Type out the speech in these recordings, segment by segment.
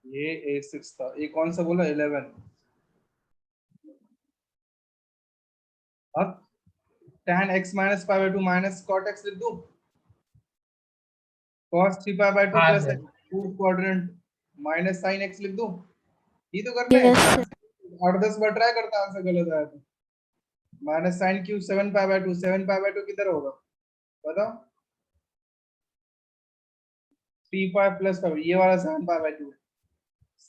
ये a6 था, ये कौन सा बोला 11। अब tan x minus pi by 2 minus cot x लिख दूं, cos 3 pi by 2 हाँ plus sir. x fourth quadrant minus sin x लिख दूं। ये तो करना है, यस सर। 8-10 बार ट्राई करता, आंसर गलत आया तो। Minus sine cube 7 pi by 2, 7 pi by 2 किधर होगा बताओ। 3 पाई प्लस 5, ये वाला 7 पाई by 2,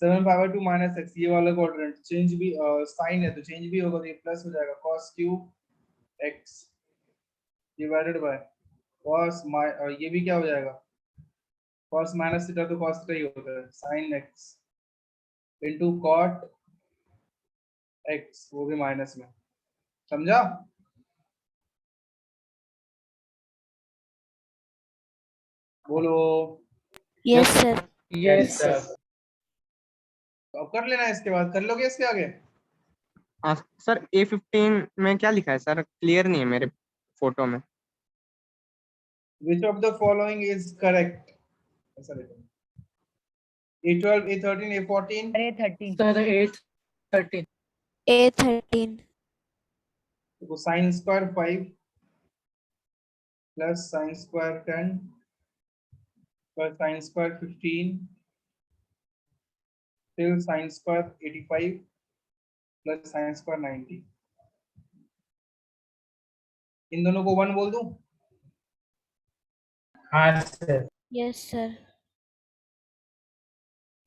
7 pi by 2 minus x, ये वाला क्वाड्रेंट चेंज भी साइन है तो चेंज भी होगा, तो ये प्लस हो जाएगा cos cube x divided by cos ये भी क्या हो जाएगा, cos माइनस थीटा तो cos थीटा ही होता है, sin x into cot x, वो भी माइनस में। समझा? बोलो। Yes sir. Yes sir. अब कर लेना, इसके बाद कर लोगे इसके आगे। सर A15 में क्या लिखा है सर, क्लियर नहीं है मेरे फोटो में। Which of the following is correct? ऐसा लिखो। A12, A13, A14, A13 sir 8 13। A13 तो sin square 5 plus sin square 10 plus sin square 15 till sin square 85 plus sin square 90। इन दोनों को 1 बोल दूं? हाँ सर। Yes sir.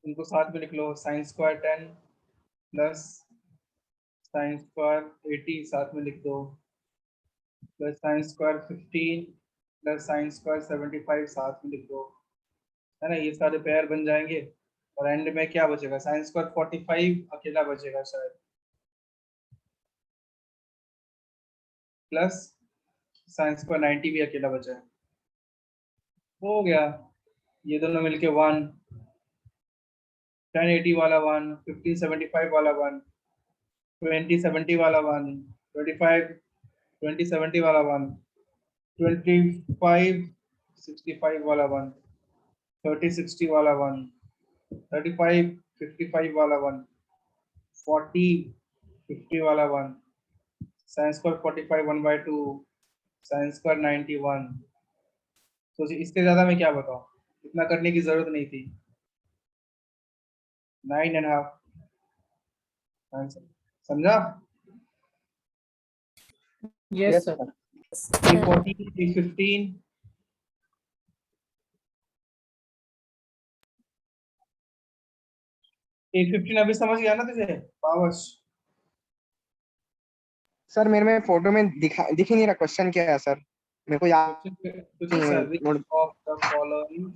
इनको साथ में लिख लो, sin square 10 plus sin square 80 साथ में लिख दो, plus sin square 15 plus sin square 75 साथ में लिख दो, है ना। ये सारे पेयर बन जाएंगे और एंड में क्या बचेगा, sin square 45 अकेला बचेगा शायद, प्लस sin square 90 भी अकेला बचा है। हो गया, ये दोनों मिलके 1, 1080 वाला 1, 1575 वाला 1, 2070 वाला 1, 25 2070 वाला 1, 2565 वाला 1, 3060 वाला 1, 3555 वाला 1, 4050 वाला 1, sin square 45 1/2, sin square 91। तो इससे ज्यादा मैं क्या बताऊं, इतना करने की जरूरत नहीं थी। 9.5 आंसर। समझा? Yes sir. A14, A15, A15 अभी समझ गया ना तुझे पावर्स? सर मेरे में फोटो में दिख ही नहीं रहा, क्वेश्चन क्या है सर, मेरे को याद कुछ नहीं ऐसा, है। which of the following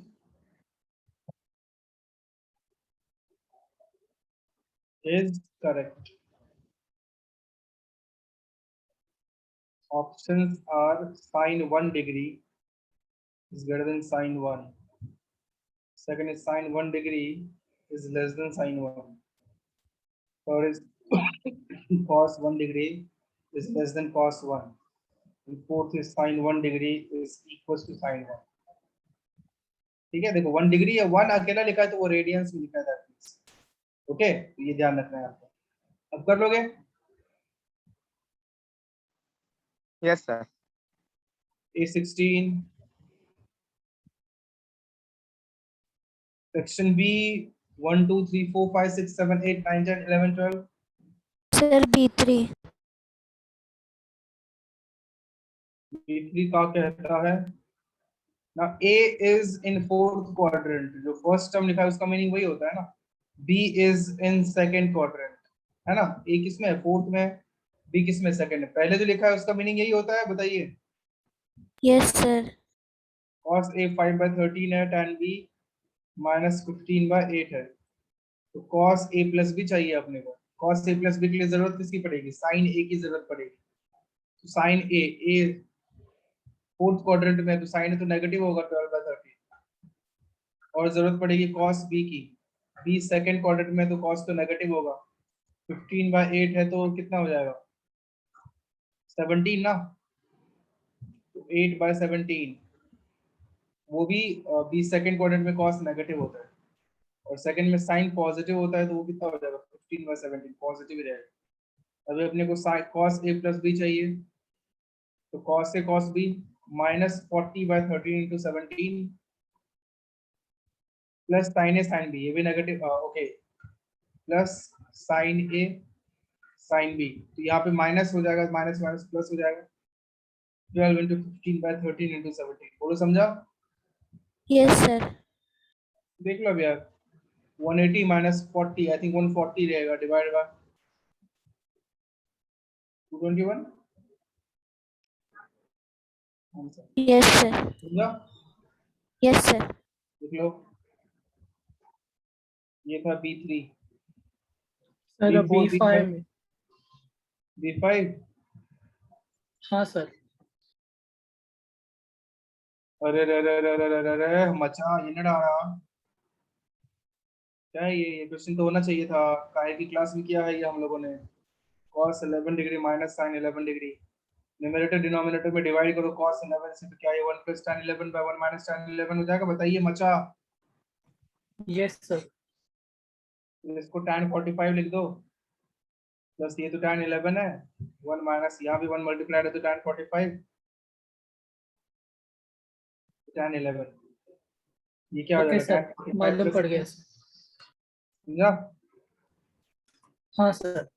is correct? Options are sine 1 degree is greater than sine 1. Second is sine 1 degree is less than sine 1. Third is cos 1 degree is less than cos 1. And fourth is sine 1 degree is equals to sine 1. ठीक है, देखो 1 degree या 1 अकेला लिखा है तो वो radiance में लिखा है दैट मींस। ओके, तो ये ध्यान रखना है आपको। अब कर लोगे? Yes sir. A16 section B 1 2 3 4 5 6 7 8 9 10 11 12। Sir B3 B3 का कहता है ना A is in fourth quadrant, जो फर्स्ट टर्म लिखा है उसका मीनिंग वही होता है ना। B is in second quadrant, है ना। A किस में है, फोर्थ में, B किस में, सेकंड में। पहले जो लिखा है उसका मीनिंग यही होता है, बताइए। Yes sir. cos A 5/13 है, tan B minus 15/8 है, तो cos A plus B चाहिए अपने को। cos A plus B के लिए जरूरत किसकी पड़ेगी, sin A की जरूरत पड़ेगी। तो sin A फोर्थ क्वाड्रेंट में, तो sin तो नेगेटिव होगा 12/13, और जरूरत पड़ेगी cos B की। B सेकंड क्वाड्रेंट में, तो cos तो नेगेटिव होगा। 15/8 है तो कितना हो जाएगा, 17 ना, तो 8/17। वो भी B सेकंड क्वाड्रेंट में cos नेगेटिव होता है, और सेकंड में साइन पॉजिटिव होता है तो वो कितना हो जाएगा 15/17 पॉजिटिव ही रहेगा। अभी अपने को cos a प्लस बी चाहिए, तो cos a cos b -40/13 into 17 plus sin a sin b, ये भी negative okay, plus sin a sin b, तो यहाँ पे माइनस हो जाएगा, माइनस माइनस प्लस हो जाएगा 12 into 15/13 into 17। बोलो समझा? Yes, sir. देख लो अब यार, 180 minus 40 आई थिंक 140 रहेगा divide by 221। Answer Yes, sir. समझा? Yes, sir. देख लो, ये था B3, सर B4 B5 में। B5। हाँ सर। अरे रे रे रे रे रे रे मचा ये ना डाला, क्या है ये क्वेश्चन तो होना चाहिए था, काहे की क्लास में किया है ये हम लोगों ने। cos 11 degree minus sin 11 degree, numerator denominator में डिवाइड करो cos 11 से, तो क्या ये 1 plus tan 11 by 1 minus tan 11 हो जाएगा? बताइए मचा। Yes sir. इसको tan 45 लिख दो, प्लस ये तो tan 11 है, 1 माइनस यहाँ भी 1 मल्टीप्लाइड है तो tan 45 tan 11, ये क्या हो ओके जाएगा सर, tan 45 मालूम प्लस, पड़ गया सर। समझा? हाँ sir.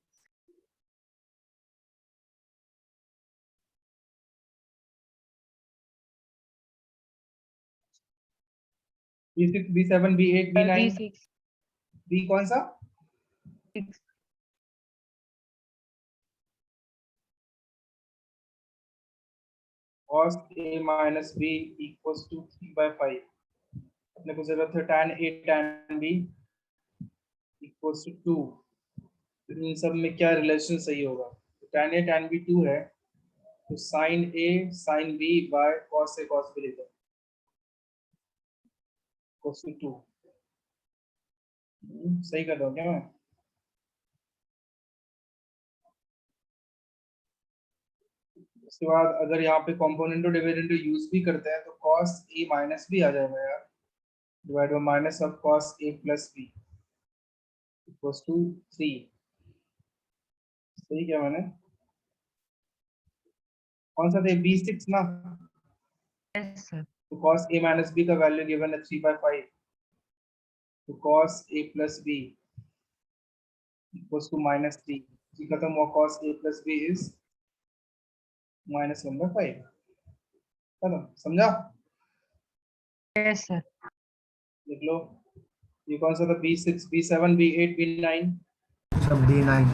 B6 B7 B8 B9 B कौन सा? cos a minus b equals to 3/5। अपने को जरूरत है tan a tan b equals to 2। तो इन सब में क्या रिलेशन सही होगा? तो tan a tan b 2 है, तो sin a sin b by cos a cos b लिखो equals to 2। सही कर रहा हूँ क्या मैं? उसके बाद अगर यहाँ पे कॉम्पोनेंटो डिविडेंडो यूज भी करते हैं तो cos a माइनस b आ जाएगा यार, divide by minus of cos a plus b equals to 3। सही क्या मैंने? कौन सा था? B6 ना? Yes sir. तो cos a minus b का वैल्यू गिवन है 3/5, तो cos a plus b equals to -3। जी खत्म हुआ, cos a plus b is -1/5। खत्म, समझा? Yes sir. लिख लो, ये कौन सा था? B6 B7 B8 B9 सब D9।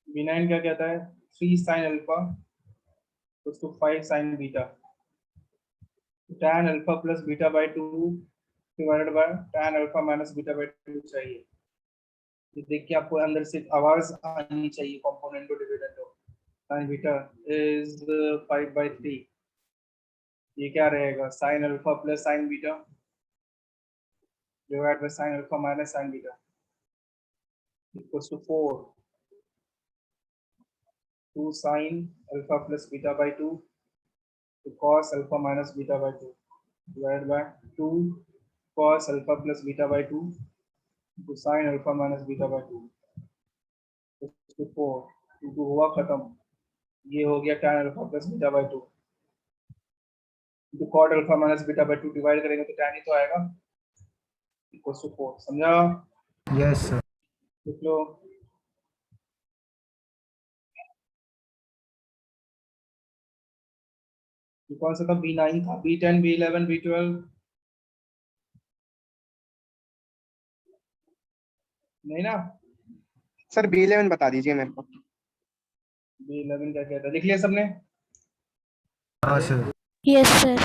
B9 क्या कहता है? 3 sin alpha equals to 5 sin beta, tan alpha plus beta by 2 divided by tan alpha minus beta by 2 चाहिए। ये देख के आपको अंदर से आवाज आनी चाहिए, componendo dividendo sin beta is 5/3। ये क्या रहेगा? sin alpha plus sin beta divide by sin alpha minus sin beta equals to 4। 2 sin alpha plus beta by 2 तो cos alpha minus beta by 2 divide by 2 cos alpha plus beta by 2 तो sin alpha minus beta by 2 तो 4 2 हुआ खत्म। ये हो गया tan alpha plus beta by 2 तो cot alpha minus beta by 2 divide करेंगे तो tan ही तो आएगा इक्वल्स टू 4। समझा? Yes sir. लिख लो, ये कौन सा था? B9 था, B10 B11 B12 नहीं ना? सर B11 बता दीजिए मेरे को। B11 क्या कहता है? लिख लिया सबने? हाँ sir. Yes, sir.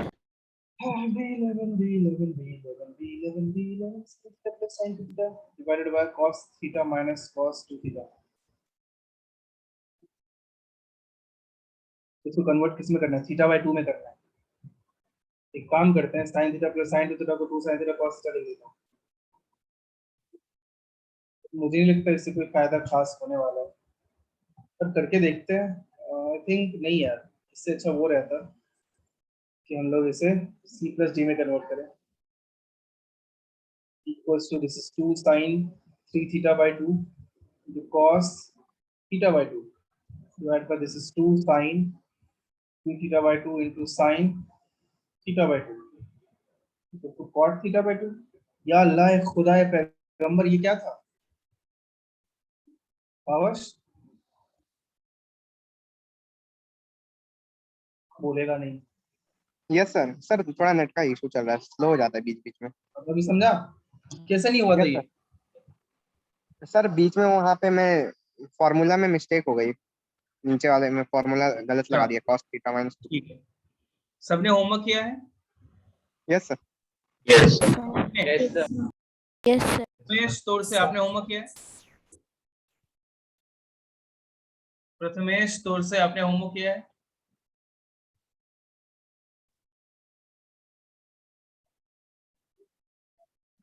B11 B11 B11 B11 B11 plus sin theta divided by cos theta minus cos 2 theta। इसको कन्वर्ट किस में करना है? थीटा बाय 2 में करना है। एक काम करते हैं, sin theta plus sin 2 theta को 2 sin थीटा cos थीटा लिख देता हूँ। मुझे नहीं लगता इससे कोई फायदा खास होने वाला है, पर करके देखते हैं। आई थिंक नहीं यार, इससे अच्छा वो रहता कि हम लोग इसे c प्लस डी में कन्वर्ट करें। Equals to this is 2 sin 3 theta by 2 into cos theta by 2 divided by this is 2 sin 2 theta by 2 into sin theta by 2 तो cot theta by 2। या अल्लाह खुदा पैगंबर ये क्या था? पावर्स बोलेगा नहीं। Yes sir. सर थोड़ा नेट का इशू चल रहा है, स्लो हो जाता है बीच बीच में। अब अभी समझा कैसे नहीं हुआ था Yes, ये? सर बीच में वहाँ पे मैं फॉर्मूला में मिस्टेक हो गई, नीचे वाले में फॉर्मूला गलत लगा दिया, cos थीटा माइनस 2। ठीक है, सबने होमवर्क किया है? Yes sir. Yes, Yes, sir. Yes, sir. Prathamesh तौर से आपने होमवर्क किया है? प्रथमेश तौर से आपने होमवर्क किया है?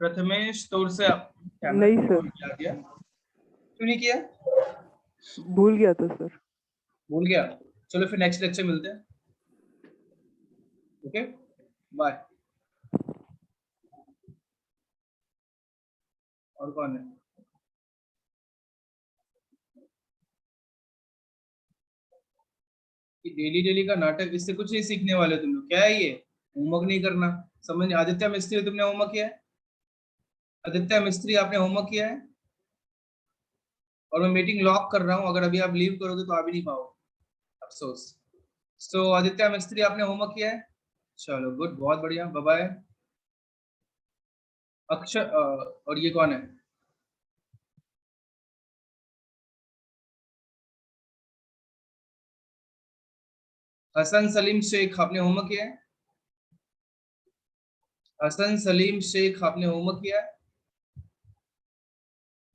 प्रथमेश तौर से नहीं सर, क्या किया? क्यों नहीं किया? भूल गया था सर। भूल गया? चलो फिर नेक्स्ट लेक्चर मिलते हैं। Okay bye. और कौन है? डेली डेली का नाटक, इससे कुछ नहीं सीखने वाले तुम लोग। क्या है ये? होमवर्क नहीं करना, समझ नहीं। आदित्य मिस्त्री तुमने होमवर्क किया है? आदित्य मिस्त्री आपने होमवर्क किया है? और मैं मीटिंग लॉक कर रहा हूँ, अगर अभी आप लीव करोगे तो आ भी नहीं पाओगे, अफसोस। सो आदित्य मिस्त्री आपने होमवर्क किया है? चलो गुड, बहुत बढ़िया, बाय बाय। अक्षर और ये कौन है? हसन सलीम शेख आपने होमवर्क किया है? हसन सलीम शेख आपने होमवर्क किया है?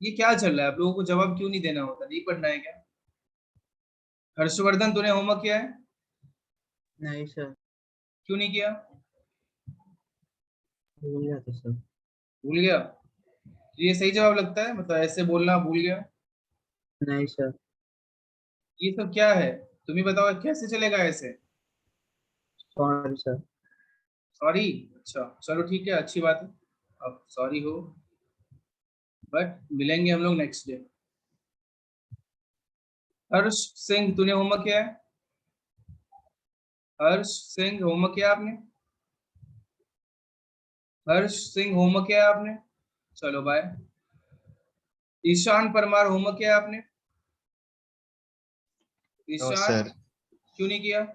ये क्या चल रहा है? आप लोगों को जवाब क्यों नहीं देना होता? नहीं पढ़ना है क्या? हर्षवर्धन तूने होमवर्क किया है? नहीं सर, क्यों नहीं किया? भूल गया था सर। भूल गया? ये सही जवाब लगता है? मतलब ऐसे बोलना भूल गया? नहीं सर। ये सब क्या है? तुम ही बताओ कैसे चलेगा ऐसे? Sorry sir. सॉरी? अच्छा चलो ठीक है, अच्छी बात है, अब सॉरी हो, बट मिलेंगे हम लोग नेक्स्ट डे। हर्ष सिंह तूने होमवर्क किया है? हर्ष सिंह होमवर्क किया आपने? हर्ष सिंह होमवर्क किया आपने? चलो बाय। ईशान परमार होमवर्क किया आपने? नो ईशान सर, क्यों नहीं किया?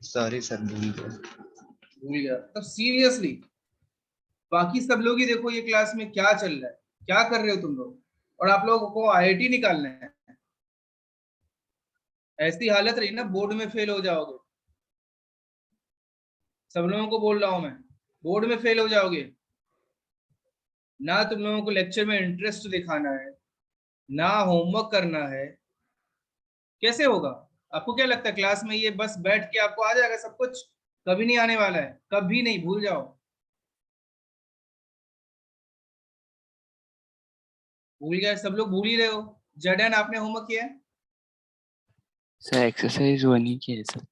सॉरी सर, भूल गया। भूल गया? तब सीरियसली बाकी सब लोग ही देखो ये क्लास में क्या चल रहा है, क्या कर रहे हो तुम लोग, और आप लोगों को आईआईटी निकालना है। ऐसी हालत रही ना बोर्ड में फेल हो जाओगे। सब लोगों को बोल रहा हूं मैं, बोर्ड में फेल हो जाओगे। ना तुम लोगों को लेक्चर में इंटरेस्ट दिखाना है, ना होमवर्क करना है, कैसे होगा? आपको क्या लगता है क्लास में ये बस बैठ के आपको आ जाएगा सब कुछ? कभी नहीं आने वाला है, कभी नहीं, भूल जाओ। भूल गए सब लोग, भूल ही रहे हो। जडन आपने होमवर्क किया है? सर एक्सरसाइज 1 ही किया है सर।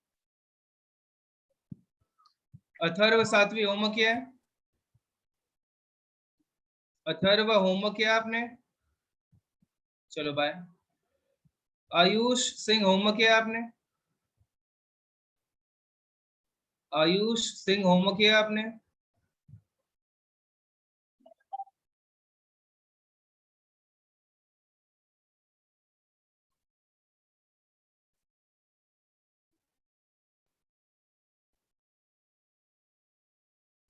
अथर्व सातवीं होमवर्क किया है? अथर्व होमवर्क किया आपने? चलो बाय। आयुष सिंह होमवर्क किया आपने? आयुष सिंह होमवर्क किया आपने?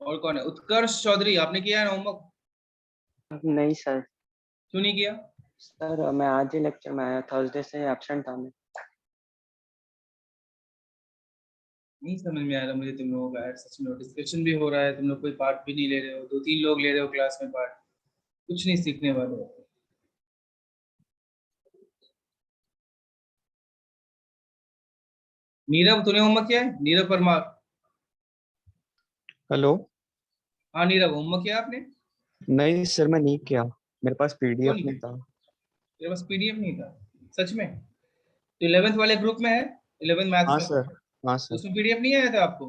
और कौन है? उत्कर्ष चौधरी आपने किया है होमवर्क? नहीं सर। क्यों नहीं किया? सर मैं आज ही लेक्चर में आया, थर्सडे से एब्सेंट था मैं। नहीं समझ में आ रहा मुझे तुम लोगों का यार, सच में। डिस्कशन भी हो रहा है, तुम लोग कोई पार्ट भी नहीं ले रहे हो, 2-3 लोग ले रहे हो क्लास में पार्ट, कुछ नहीं सीखने वाले हो। नीरव तूने होमवर्क किया है? नीरव परमार। हेलो। हाँ नीरव, होमवर्क किया आपने? नहीं सर, मैं नहीं किया, मेरे पास क्यों पीडीएफ नहीं नहीं किया? था। तेरे पास पीडीएफ नहीं था? सच में? तो 11th वाले ग्रुप में है, 11th मैथ्स हाँ में, सर। हाँ सर। उसमें पीडीएफ नहीं आया था आपको?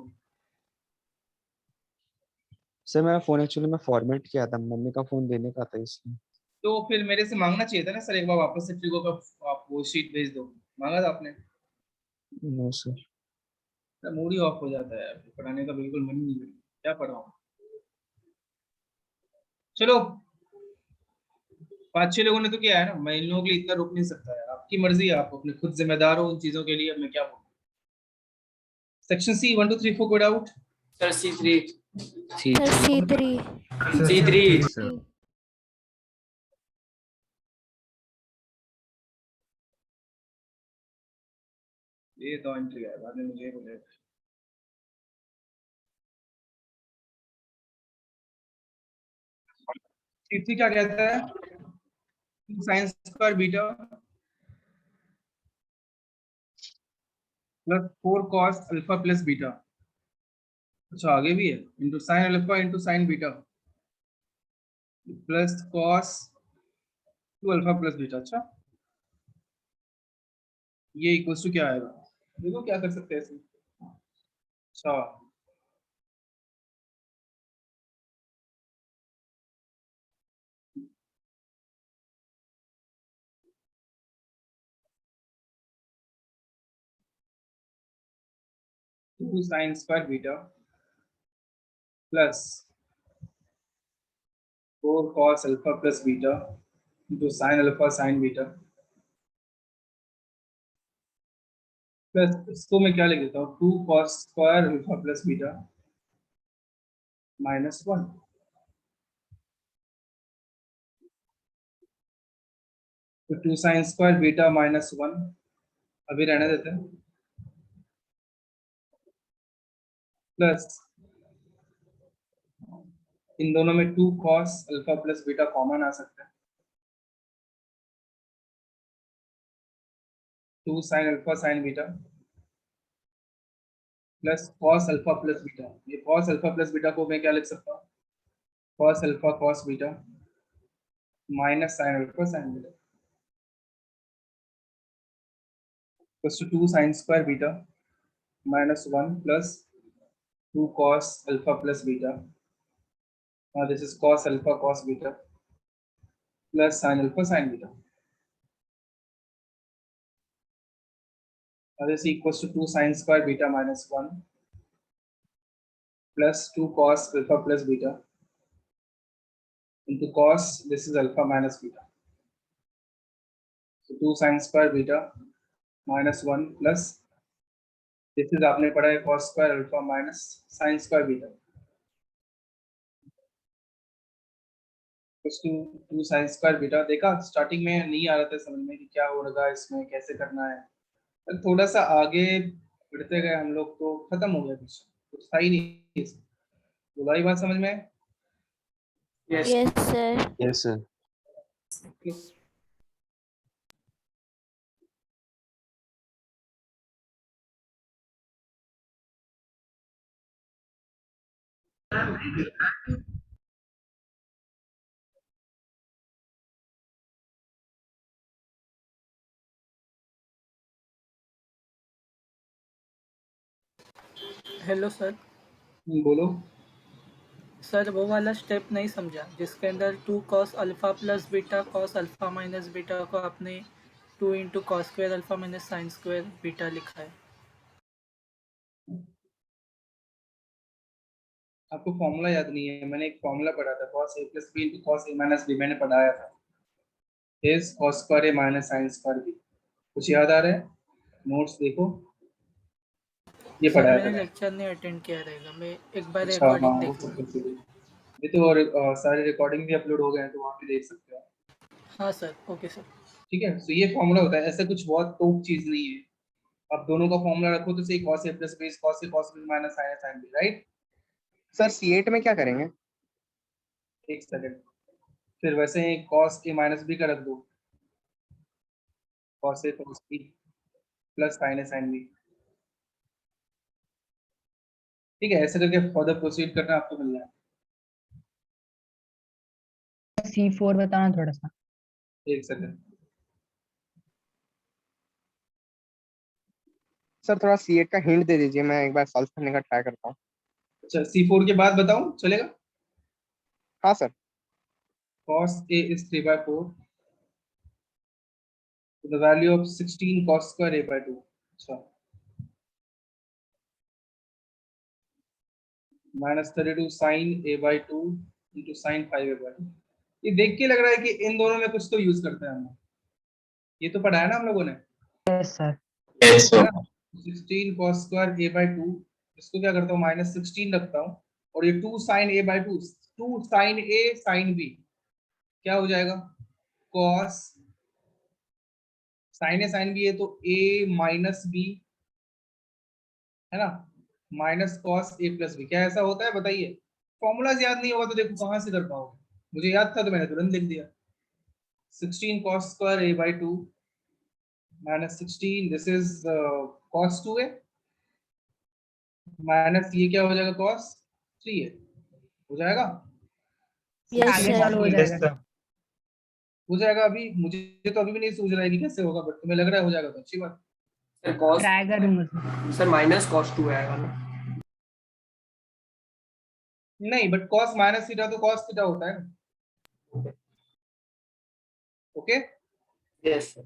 सर मेरा फोन एक्चुअली मैं फॉर्मेट किया था, मम्मी का फोन देने का था इसलिए। तो फिर मेरे से मांगना चाहिए था ना सर, एक बार वापस से ट्रिको का आप वो शीट भेज दो। मांगा था आपने? No sir. मूड ही ऑफ हो जाता है, पढ़ाने का बिल्कुल मन ही नहीं करता, क्या पढ़ाऊं। चलो 5-6 लोगों ने तो किया है ना, मैं इन लोगों के लिए इतना रुक नहीं सकता है। आपकी मर्जी है, आप अपने खुद जिम्मेदार हो उन चीजों के लिए, अब मैं क्या बोलूं। Section C 1 2 3 4 code out. Sir C3 sir C3 C3 sir. ये तो एंट्री है, बाद में मुझे बोले। C3 क्या कहता है? Sign square beta plus 4 cos alpha plus beta. अच्छा आगे भी है, into sine alpha into sine beta plus cos 2 alpha plus beta. अच्छा ये इक्वल्स टू क्या आएगा, देखो क्या कर सकते हैं इसमें। अच्छा 2 sine square beta plus 4 cos alpha plus beta into sine alpha sine beta plus इसको मैं क्या लिख देता हूँ 2 cos square alpha plus beta -1 तो 2 साइन स्क्वायर बीटा -1 अभी रहने देते हैं प्लस इन दोनों में 2 cos alpha plus beta common आ सकता है 2 sine alpha sine beta plus cos alpha plus beta. ये cos अल्फा प्लस बीटा को मैं क्या लिख सकता हूँ cos alpha cos beta minus sine alpha sine beta plus 2 sine square beta -1 plus 2 cos alpha plus beta this is cos alpha cos beta plus sine alpha sine beta. this equals to 2 sin square beta -1 plus 2 cos alpha plus beta into cos this is alpha minus beta. So 2 sin square beta -1 plus this is आपने पढ़ा है cos square alpha minus sin square beta plus 2 sin square beta। देखा starting में नहीं आ रहा था समझ में कि क्या हो रहा है इसमें, कैसे करना है। थोड़ा सा आगे बढ़ते गए हम लोग तो खत्म हो गया, कुछ था ही नहीं इसमें। बुलाई बात समझ में? Yes sir. Yes sir. Hello sir. बोलो। सर वो वाला स्टेप नहीं समझा जिसके अंदर 2 cos alpha plus beta cos alpha minus beta को आपने 2 into cos square alpha minus sign square beta लिखा है। आपको फॉर्मूला याद नहीं है? मैंने एक फॉर्मूला पढ़ा था cos a plus b into cos a minus b, मैंने पढ़ाया था is cos square a minus sin square b। कुछ याद आ रहा है? नोट्स देखो, ये सर पढ़ाया मैंने था। लेक्चर नहीं अटेंड किया रहेगा, मैं एक बार अच्छा हाँ, रिकॉर्डिंग वो देख तो लूँगा। फिर ये तो और सारे रिकॉर्डिंग भी अपलोड हो गए हैं तो वहाँ पे देख सकते हो। हाँ सर, ओके सर। ठीक है, तो ये फॉर्मूला होता है, ऐसा कुछ बहुत टॉप चीज नहीं है। अब दोनों का फॉर्मूला रखो तो सही cos a plus b is cos a cos b minus sin a sin b, right? Sir C8 में क्या करेंगे? एक सेकंड, फिर वैसे ही cos a minus b का रख दो, cos a cos b plus sin a sin b। ठीक है, ऐसे करके फर्दर प्रोसीड करना, आपको मिल जाए। C4 बताना थोड़ा सा। एक सेकंड सर थोड़ा C8 का हिंट दे दीजिए, मैं एक बार सॉल्व करने का ट्राई करता हूँ। अच्छा C4 के बाद बताऊं, चलेगा? हाँ sir, cos A is 3 by 4. So the value of 16 cos square A by 2. अच्छा, minus 32 sin A by 2 into sin 5 A by 2. ये देख के लग रहा है कि इन दोनों में कुछ तो यूज करते हैं हमने, ये तो पढ़ा है ना हम लोगों ने, यस सर। Yes, है sir. ना। 16 cos square A by 2, इसको क्या करता हूँ माइनस 16 रखता हूँ, और ये 2 sin A by 2, 2 sin A sin B क्या हो जाएगा, cos sin A sin B है तो A माइनस B, है ना, minus cos A plus B। क्या ऐसा होता है बताइए? फॉर्मूलाज याद नहीं होगा तो देखो कहाँ से कर पाओगे, मुझे याद था तो मैंने तुरंत लिख दिया। 16 cos square A by 2 minus 16, this is cos 2A minus ये क्या हो जाएगा cos 3A हो जाएगा। Yes, आगे sir. चालू हो Yes, जाएगा। sir. हो जाएगा। अभी मुझे तो अभी भी नहीं सूझ रहा है कि कैसे होगा, बट तुम्हें लग रहा है हो जाएगा तो अच्छी बात। Sir, cos, ट्राई करूंगा सर। sir, minus cos 2 आएगा ना? नहीं, बट cos माइनस थीटा तो cos थीटा होता है ना। Okay, Yes, sir.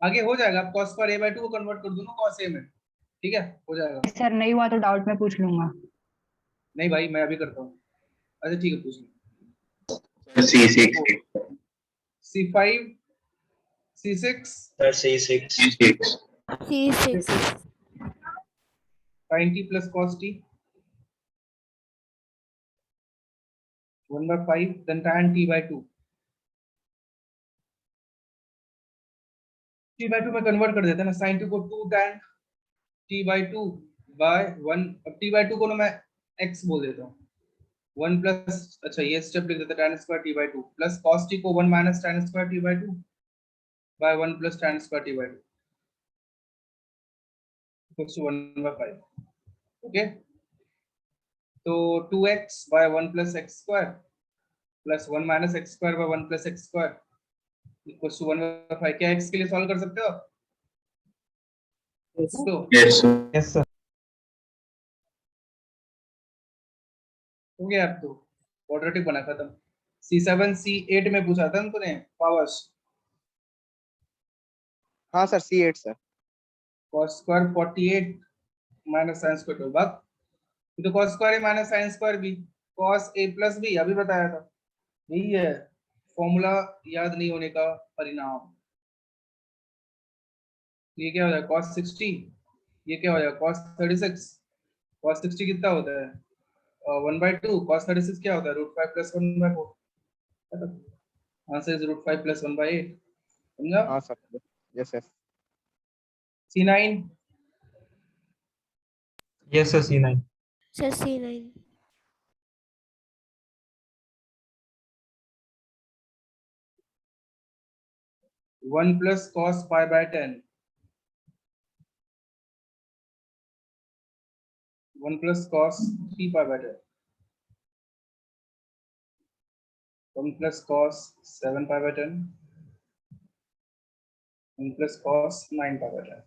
आगे हो जाएगा। आप cos पर A by 2 को कन्वर्ट कर दो ना cos A में, ठीक है, हो जाएगा। सर नहीं हुआ तो डाउट में पूछ लूंगा। नहीं भाई, मैं अभी करता हूँ। अच्छा ठीक है, पूछ लो। C6. C5 C6 sir C6 C6. sin t plus cos t 1 by 5, then tan t by 2। t by 2 में कन्वर्ट कर देते हैं ना, sin t को 2 tan t by 2 by 1। अब t by 2 को ना मैं x बोल देता हूँ, 1 प्लस, अच्छा ये स्टेप लिख देते हैं, tan square t by 2 plus cos t को 1 minus tan square t by 2 by 1 plus tan square t by 2 equals to 1 by 5। Okay, तो 2x by 1 plus x square plus 1 minus x square by 1 plus x square equals to 1 by 5। क्या x के लिए solve कर सकते हो आप? तो Yes, sir. Yes sir. हो गया, अब तो क्वाड्रेटिक बना खत्म। C7 C8 में पूछा था ना तूने पावर्स, हाँ sir C8 sir. cos square 48 minus sin square 12 भाग, ये तो cos square a minus sin square b cos a plus b, अभी बताया था। यही है फॉर्मूला याद नहीं होने का परिणाम। ये क्या हो जाएगा cos 60, ये क्या हो जाएगा cos 36। cos 60 कितना होता है 1/2, cos 36 क्या होता है √5 प्लस 1/4। Answer is √5 plus 1/8। समझा? हाँ sir, yes yes. C9 yes sir C9। Sir, C9. 1 plus cos pi by 10, 1 plus cos 3 pi by 10, 1 plus cos 7 pi by 10, 1 plus cos 9 pi by 10।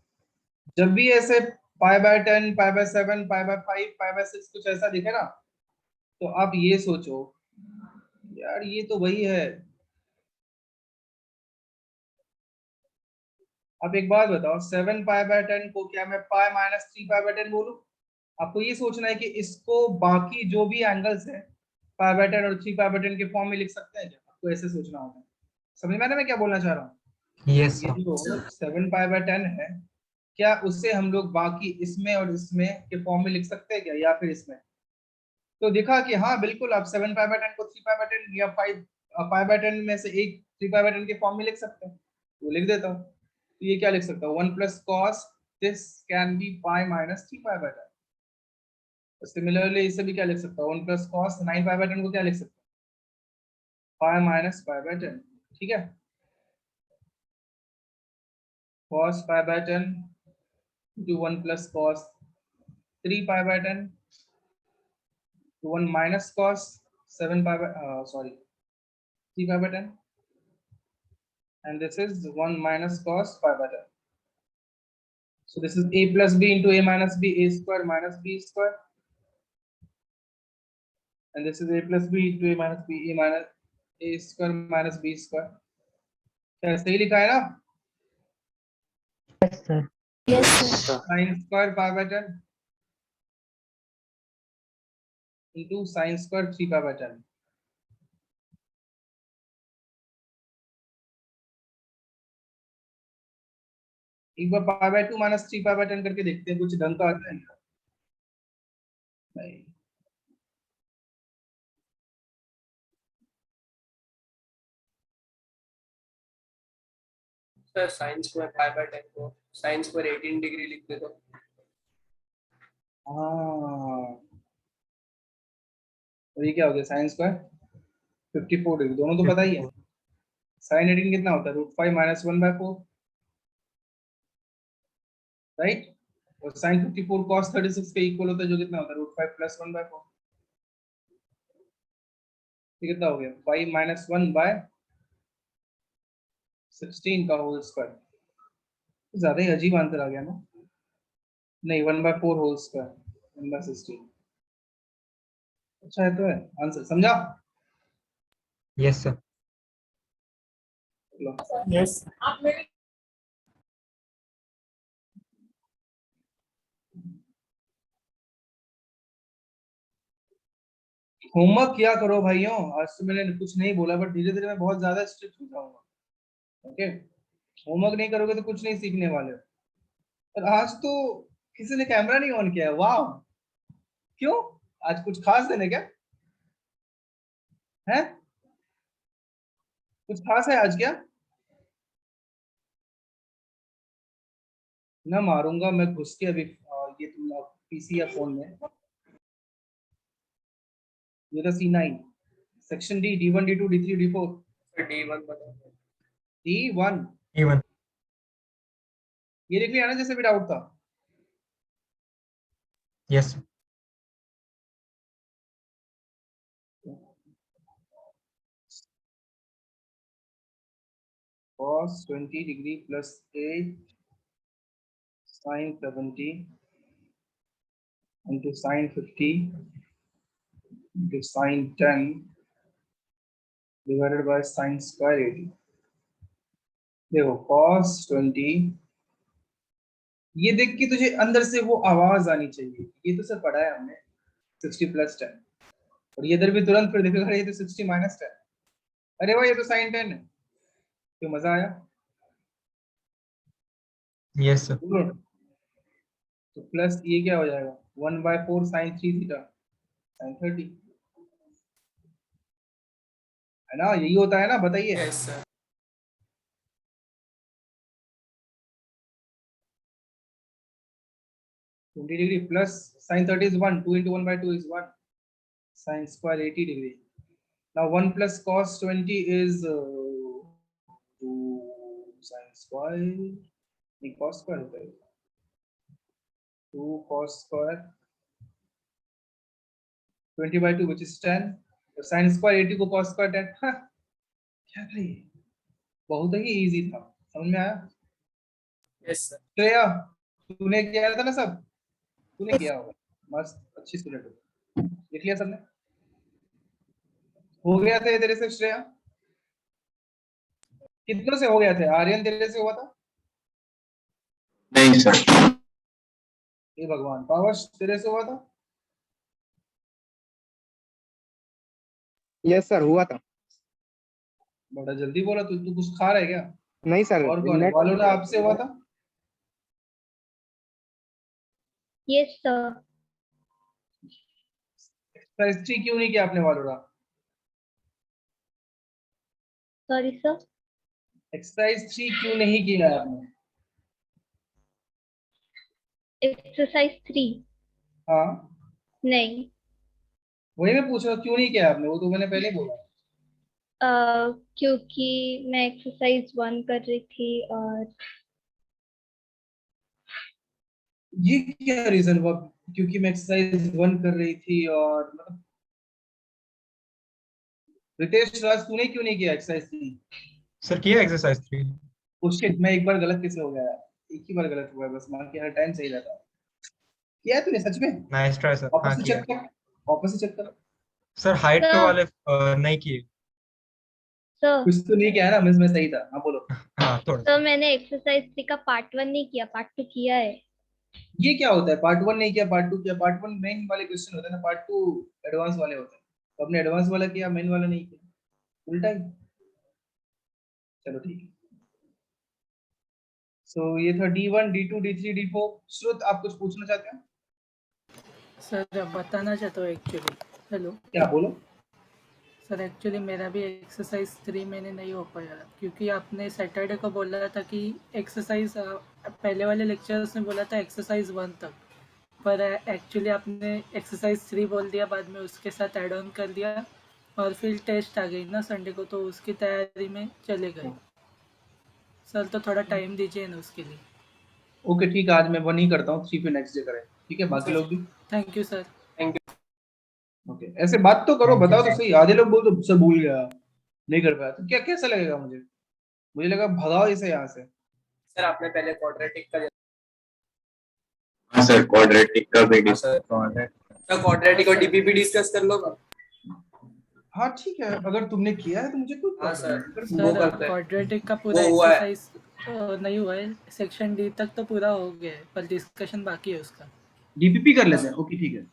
जब भी ऐसे pi by 10, pi by 7, pi by 5, pi by 6 कुछ ऐसा दिखे ना, तो आप ये सोचो यार ये तो वही है। आप एक बात बताओ, 7 pi by 10 को क्या मैं pi minus 3 pi by 10 बोलूं? आपको ये सोचना है कि इसको बाकी जो भी एंगल्स है pi by 10 और 3 pi by 10 के फॉर्म में लिख सकते हैं क्या? आपको ऐसे सोचना होगा। समझ में आ रहा है मैं क्या बोलना चाह रहा हूँ? यस ये जो 7 pi by 10 है, क्या उससे हम लोग बाकी इसमें और इसमें के फॉर्म में लिख सकते हैं क्या, या फिर इसमें? तो देखा कि हाँ बिल्कुल, आप 7 pi by 10 को 3 pi by 10 या 5 pi by 10 में से एक 3 pi by 10 के फॉर्म में लिख सकते हैं। वो लिख देता हूँ, तो ये क्या लिख सकता हूँ 1 plus cos this can be pi minus 3 pi by 10। Similarly इसे भी क्या लिख सकता हूँ 1 plus cos 9 pi by 10 को क्या लिख सकता हूँ pi minus pi by 10। ठीक है, cos pi by 10 to 1 plus cos 3 pi by 10 to 1 minus cos 7 pi by 3 pi by 10, and this is 1 minus cos pi by 10. So this is a plus b into a minus b, a square minus b square and this is a plus b into a minus b, a minus a square minus b square. क्या सही लिखा है ना? Yes sir. Yes, sir. Sin square pi by 10 into sin square 3 pi by 10. एक बार pi by 2 minus 3 pi by 10 करके देखते हैं कुछ ढंग का आता है क्या? नहीं। Sir sine square pi by 10 को साइन स्क्वायर 18 डिग्री लिख दे दो। हाँ, तो ये क्या हो गया? साइन स्क्वायर 54 डिग्री, दोनों तो पता ही है। साइन 18 कितना होता है? √5 minus 1/4, राइट? और साइन 54 cos 36 के इक्वल होता है, जो कितना होता है? √5 plus 1/4। ये कितना हो गया? 5 minus 1/16 का होल स्क्वायर। ज्यादा ही अजीब आंसर आ गया ना? नहीं, 1/4 होल स्क्वायर 1/16। अच्छा है तो है आंसर, समझा? Yes sir. लो। यस होमवर्क किया करो भाइयों। आज तो मैंने कुछ नहीं बोला, बट धीरे धीरे मैं बहुत ज्यादा स्ट्रिक्ट हो जाऊंगा। ओके, होमवर्क नहीं करोगे तो कुछ नहीं सीखने वाले हो। और आज तो किसी ने कैमरा नहीं ऑन किया है। वाह, क्यों? आज कुछ खास दिन है क्या? है कुछ खास है आज क्या? ना मारूंगा मैं घुस के अभी। ये तुम पीसी या फोन में, ये तो C9 section D, D1 D2 D3 D4 D1 बताओ। D1 इवन ये देख लिया ना जैसे भी डाउट था। Yes cos 20 degree plus 8 sin 70 into sin 50 into sin 10 divided by sin square 80। देखो cos 20, ये देख के तुझे अंदर से वो आवाज आनी चाहिए, ये तो सर पढ़ा है हमने 60 plus 10, और ये इधर भी तुरंत फिर देखेगा ये तो 60 minus 10। अरे वाह, ये तो sin 10 है। क्यों, मजा आया? Yes sir. तो प्लस ये क्या हो जाएगा? 1/4 sin 3 थीटा sin 30, है ना? यही होता है ना? बताइए। Yes sir. Twenty degree plus sin 30 is 1, 2 into 1/2 is 1, sin square 80 degree। Now 1 plus cos 20 is 2 sin square, नहीं cos square होता है, 2 cos square 20/2 which is 10, तो sin square 80 को cos square 10। हाँ, क्या था ये? बहुत ही इजी था, समझ में आया? Yes sir. श्रेया, तूने किया था ना सब? तूने किया होगा, मस्त, अच्छी स्टूडेंट हो। लिख लिया सबने? हो गया था ये तेरे से श्रेया? कितनों से हो गया था? आर्यन तेरे से हुआ था? नहीं सर। हे भगवान, पावश तेरे से हुआ था? यस सर, हुआ था। बड़ा जल्दी बोला तू कुछ खा रहा है क्या? नहीं सर, और कौन है? वालोड़ा आपसे हुआ था? Yes, sir. एक्सरसाइज 3 क्यों नहीं किया आपने वालोड़ा? Sorry, sir. एक्सरसाइज 3 क्यों नहीं किया आपने? Exercise 3. हाँ, नहीं, वही मैं पूछ रहा हूँ, क्यों नहीं किया आपने? वो तो मैंने पहले ही बोला। क्योंकि मैं एक्सरसाइज 1 कर रही थी और ये क्या रीजन हुआ? क्योंकि मैं एक्सरसाइज 1 कर रही थी और मतलब रितेश राज, तूने क्यों नहीं किया एक्सरसाइज 3? सर किया एक्सरसाइज 3। शिट, मैं एक बार गलत कैसे हो गया? एक ही बार गलत हुआ है बस, बाकी हर टाइम सही रहता है। किया है तूने सच में? Nice try sir. वापस हाँ से किया। चेक कर, वापस से चेक कर। सर हाइट पे सर। वाले नहीं किए। सर कुछ तो नहीं किया है ना, मैं सही था। हाँ बोलो। हाँ थोड़ा सर सा। मैंने एक्सरसाइज 3 का पार्ट 1 नहीं किया, पार्ट 2 किया है। ये क्या होता है? पार्ट 1 नहीं किया, पार्ट 2 किया? पार्ट 1 मेन वाले क्वेश्चन होते हैं ना, पार्ट 2 एडवांस वाले होते हैं। तो आपने एडवांस वाला किया, मेन वाला नहीं किया, उल्टा ही। चलो ठीक है। सो ये था D1 D2 D3 D4। श्रुत, आप कुछ पूछना चाहते हैं? सर बताना चाहता हूँ एक्चुअली। हेलो क्या बोलो। सर, एक्चुअली मेरा भी एक्सरसाइज 3 महीने नहीं हो पाया क्योंकि आपने सैटरडे को बोला था कि एक्सरसाइज पहले वाले लेक्चर्स में बोला था एक्सरसाइज 1 तक, पर एक्चुअली आपने एक्सरसाइज 3 बोल दिया, बाद में उसके साथ ऐड ऑन कर दिया और फिर टेस्ट आ गई ना संडे को, तो उसकी तैयारी में चले गए। सर तो थोड़ा टाइम दीजिए ना उसके लिए। ओके ठीक है, आज मैं 1 ही करता हूँ, 3 पे नेक्स्ट डे करें, ठीक है? बाकी लोग भी। Thank you sir. ओके, ऐसे बात तो करो, बताओ तो सही। आधे लोग बोल तो सब भूल गया, नहीं कर पाया, तो क्या कैसा लगेगा मुझे? मुझे लगा भगाओ इसे यहाँ से। सर आपने पहले क्वाड्रेटिक का हाँ सर, क्वाड्रेटिक का भी सर क्वाड्रेटिक और डीपीपी डिस्कस कर लो। हाँ ठीक है, अगर तुमने किया है तो मुझे कोई हाँ प्रॉब्लम सर, नहीं। वो सर करते हैं। क्वाड्रेटिक का पूरा वो हुआ है। एक्सरसाइज नहीं हुआ है, सेक्शन डी तक तो पूरा हो गया है, पर डिस्कशन बाकी है उसका। डीपीपी कर लेते हैं, ओके ठीक है,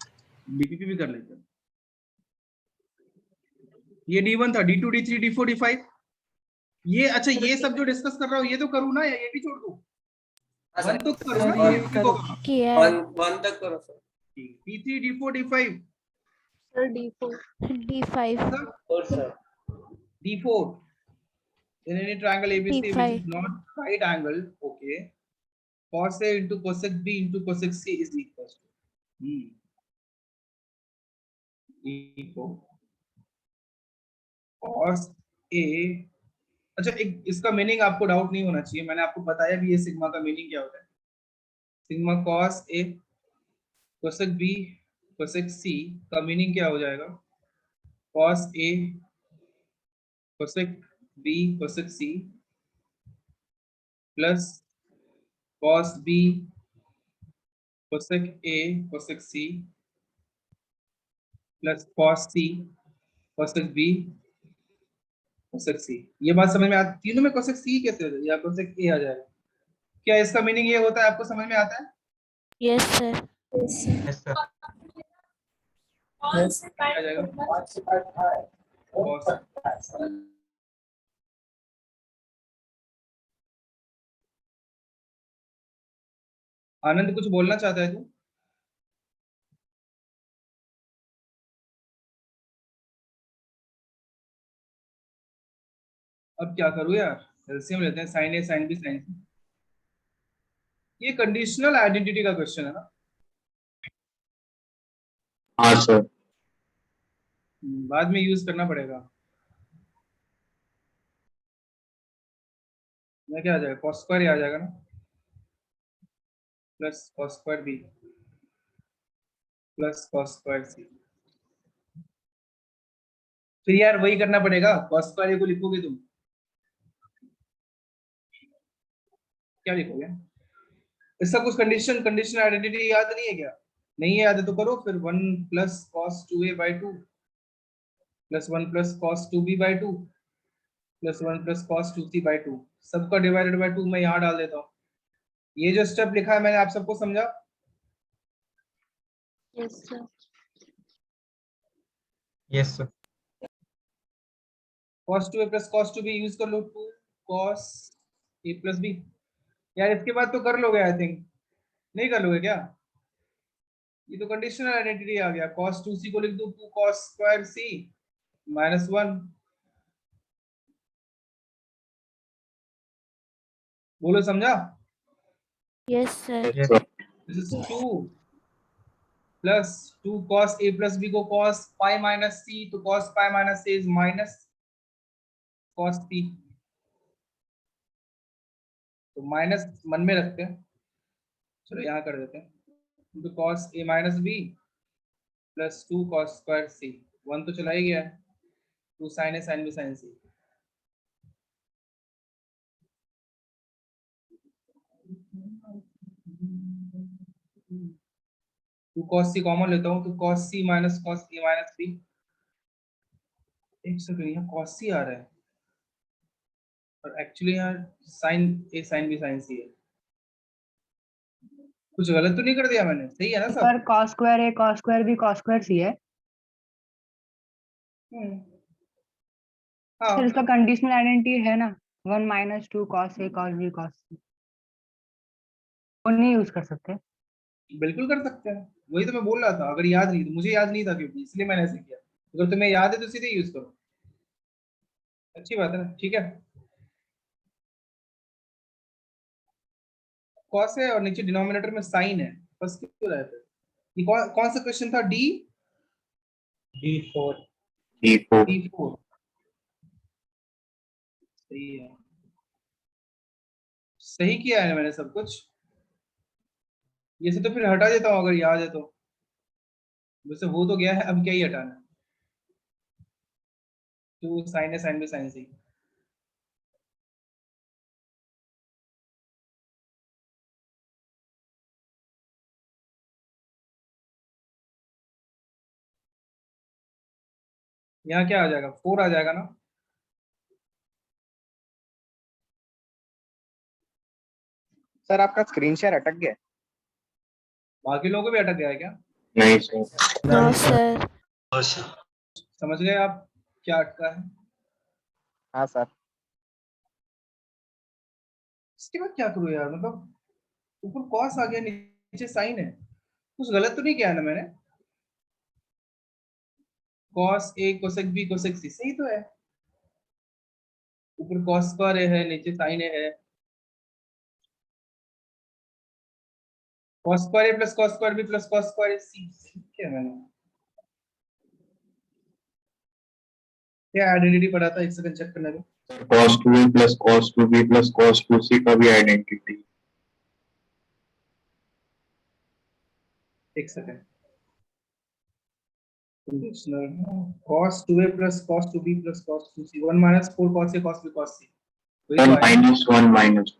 डीपीपी भी कर लेते हैं। ये D1 था, D2 D3 D4 D5। ये अच्छा, ये सब जो डिस्कस कर रहा हूँ ये तो करूँ ना, या ये भी छोड़ दूँ? हाँ वन सर, तो करूँ ना, सर ये डीपीपी करो। को? किया है। वन तक करो sir. D3 D4 D5 sir D5 और sir D4। In any triangle ABC which D5 is not right angle, okay, cos A into cosec B into cosec C is equal to D4 cos A। अच्छा, एक इसका meaning आपको doubt नहीं होना चाहिए, मैंने आपको बताया भी ये सिग्मा का मीनिंग क्या होता है। Sigma cos A cosec B cosec C का मीनिंग क्या हो जाएगा? cos A cosec B cosec C plus cos B cosec A cosec C plus cos C cosec B cosec C। ये बात समझ में आती? तीनों में cosec C कैसे हो जाएगा, या cosec A आ जाएगा? क्या इसका मीनिंग ये होता है? आपको समझ में आता है? Yes sir. Yes sir. क्या आ जाएगा? cos। आनंद कुछ बोलना चाहता है तू? अब क्या करूँ यार, एलसीएम लेते हैं, साइन ए साइन बी साइन सी। ये कंडीशनल आइडेंटिटी का क्वेश्चन है ना? हाँ सर। बाद में यूज करना पड़ेगा। मैं क्या आ जाएगा, cos स्क्वायर ही आ जाएगा ना, plus cos square b plus cos square c. फिर यार वही करना पड़ेगा, cos स्क्वायर ए को लिखोगे तुम, क्या लिखोगे? इसका कुछ कंडीशन आइडेंटिटी याद नहीं है क्या? नहीं है याद है तो करो फिर। 1 plus cos 2a/2 plus 1 plus cos 2b/2 plus 1 plus cos 2c/2, सबका डिवाइडेड बाय 2 मैं यहाँ डाल देता हूँ। ये जो स्टेप लिखा है मैंने, आप सबको समझा? Yes sir. Yes sir. cos 2a plus cos 2b use कर लो, 2 cos a प्लस b। यार इसके बाद तो कर लोगे आई थिंक, नहीं कर लोगे क्या? ये तो कंडीशनल आइडेंटिटी आ गया। cos 2c को लिख दो 2 cos स्क्वायर c माइनस 1। बोलो समझा? Yes sir. Yes. This is 2 plus 2 cos a plus b को cos pi माइनस c, तो cos pi minus c is minus cos p, तो माइनस मन में रखते हैं, चलो यहाँ कर देते हैं, तो cos a minus b plus 2 cos square c, 1 तो चला ही गया है, 2 sin a sin b sin c। Two cos c common लेता हूँ, तो cos c minus cos a minus b एक सेकंड, यहाँ cos c आ रहा है और एक्चुअली यहाँ sin a sin b sin c है। कुछ गलत तो नहीं कर दिया मैंने? सही है ना सब? सर cos स्क्वायर है, cos स्क्वायर भी cos स्क्वायर सी है। हाँ सर इसका कंडीशनल आइडेंटिटी है ना, 1 - 2 cos a cos b cos c, वो नहीं यूज कर सकते? बिल्कुल कर सकते हैं, वही तो मैं बोल रहा था। अगर याद नहीं तो, मुझे याद नहीं था क्योंकि इसलिए मैंने ऐसे किया। अगर तुम्हें याद है तो सीधे यूज करो, अच्छी बात है ना। ठीक है, कॉस है और नीचे डिनोमिनेटर में साइन है, बस क्यों रहा है फिर? ये कौन सा क्वेश्चन था? D4 D4 D4 सही है, सही किया है मैंने सब कुछ। ये से तो फिर हटा देता हूँ अगर याद है तो। वैसे हो तो गया है, अब क्या ही हटाना है। तो साइन है, साइन भी साइन से ही। यहाँ क्या आ जाएगा? 4 आ जाएगा ना। सर आपका स्क्रीन शेयर अटक गया है। बाकी लोगों को भी अटक गया है क्या? नहीं सर। No sir. समझ गए आप क्या अटका है? हाँ सर। इसके बाद क्या करूँ यार? मतलब ऊपर कॉस आ गया, नीचे साइन है, कुछ गलत तो नहीं किया ना मैंने? Cos A cosec B cosec सी सही तो है। ऊपर कॉस स्क्वायर ए है, नीचे साइन ए है। Cos square a plus cos square b plus cos square a c, ठीक है। मैंने क्या आइडेंटिटी पढ़ा था? एक सेकंड चेक करने दो। cos 2a plus cos 2b plus cos 2c का भी आइडेंटिटी। एक second. Conditional cos 2a plus cos 2b plus cos 2c 1 minus 4 cos a cos b cos c, वही तो 1 आया। minus 1 minus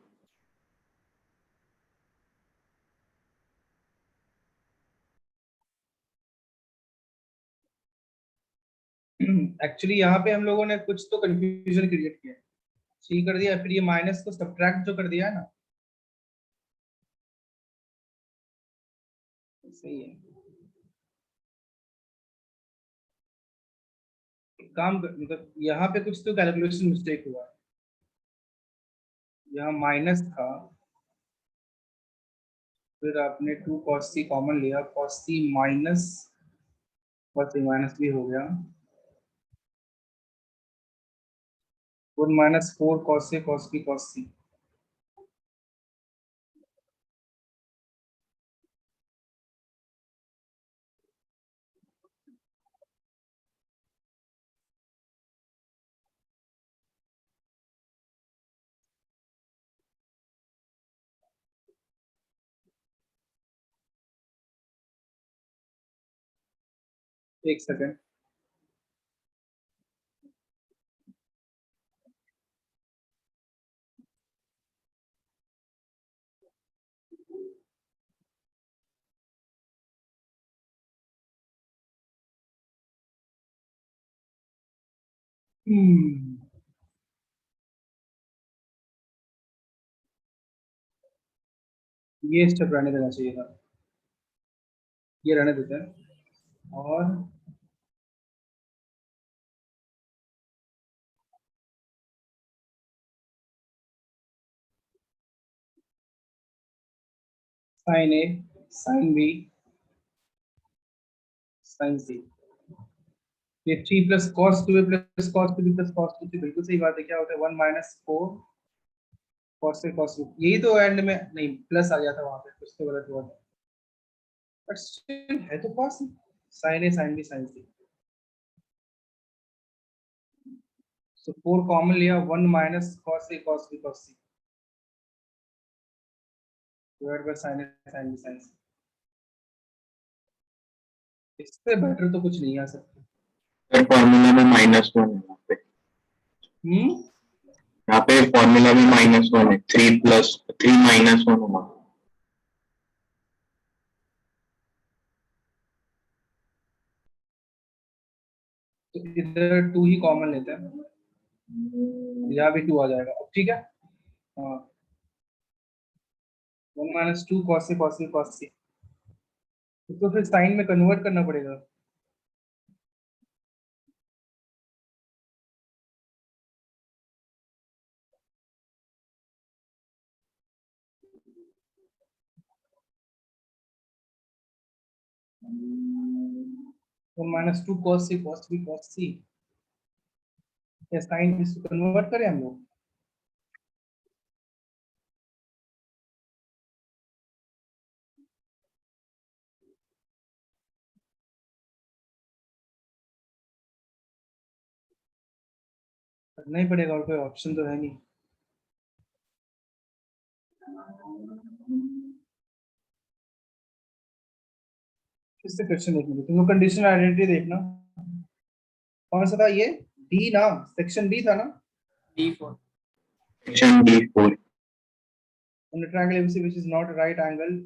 एक्चुअली यहाँ पे हम लोगों ने कुछ तो कंफ्यूजन क्रिएट किया, सी कर दिया, फिर ये माइनस को सब्ट्रैक्ट जो कर दिया है ना, सही है। एक काम कर, मतलब यहाँ पे कुछ तो कैलकुलेशन मिस्टेक हुआ है। यहाँ माइनस था, फिर आपने 2 cos c कॉमन लिया, cos c minus cos c minus भी हो गया, 1 minus 4 cos a cos b cos c। एक सेकंड, ये स्टेप रहने देना चाहिए था, ये रहने देते हैं। और साइन ए साइन बी साइन सी, ये 3 plus cos 2a plus cos 2b plus cos 2c, बिल्कुल सही बात है। क्या होता है? 1 minus 4 cos a cos b, यही तो एंड में नहीं प्लस आ गया था, वहां पे कुछ तो गलत हुआ था, बट स्टिल है तो cos sin a sin b sin c। So 4 common लिया, 1 minus cos a cos b cos c divide by sin a sin b sin c। इससे बेटर तो कुछ नहीं आ सकता। सर फॉर्मूला में -1 है यहाँ पे। यहाँ पे फॉर्मूला में -1 है, 3 plus 3 minus 1 होगा। तो इधर 2 ही कॉमन लेते हैं, यहाँ भी 2 आ जाएगा। अब ठीक है, हाँ 1 minus 2 cos A cos B cos C, तो फिर साइन में कन्वर्ट करना पड़ेगा। One minus 2 cos A cos B cos C, क्या साइन इसको कन्वर्ट करें हम लोग? करना ही पड़ेगा, और कोई ऑप्शन तो है नहीं। किससे क्वेश्चन देखने, तुम लोग कंडीशनल आइडेंटिटी देखना। कौन सा था ये? डी ना, सेक्शन डी था ना। D4. Section D4. On a triangle ABC which is not a right angle,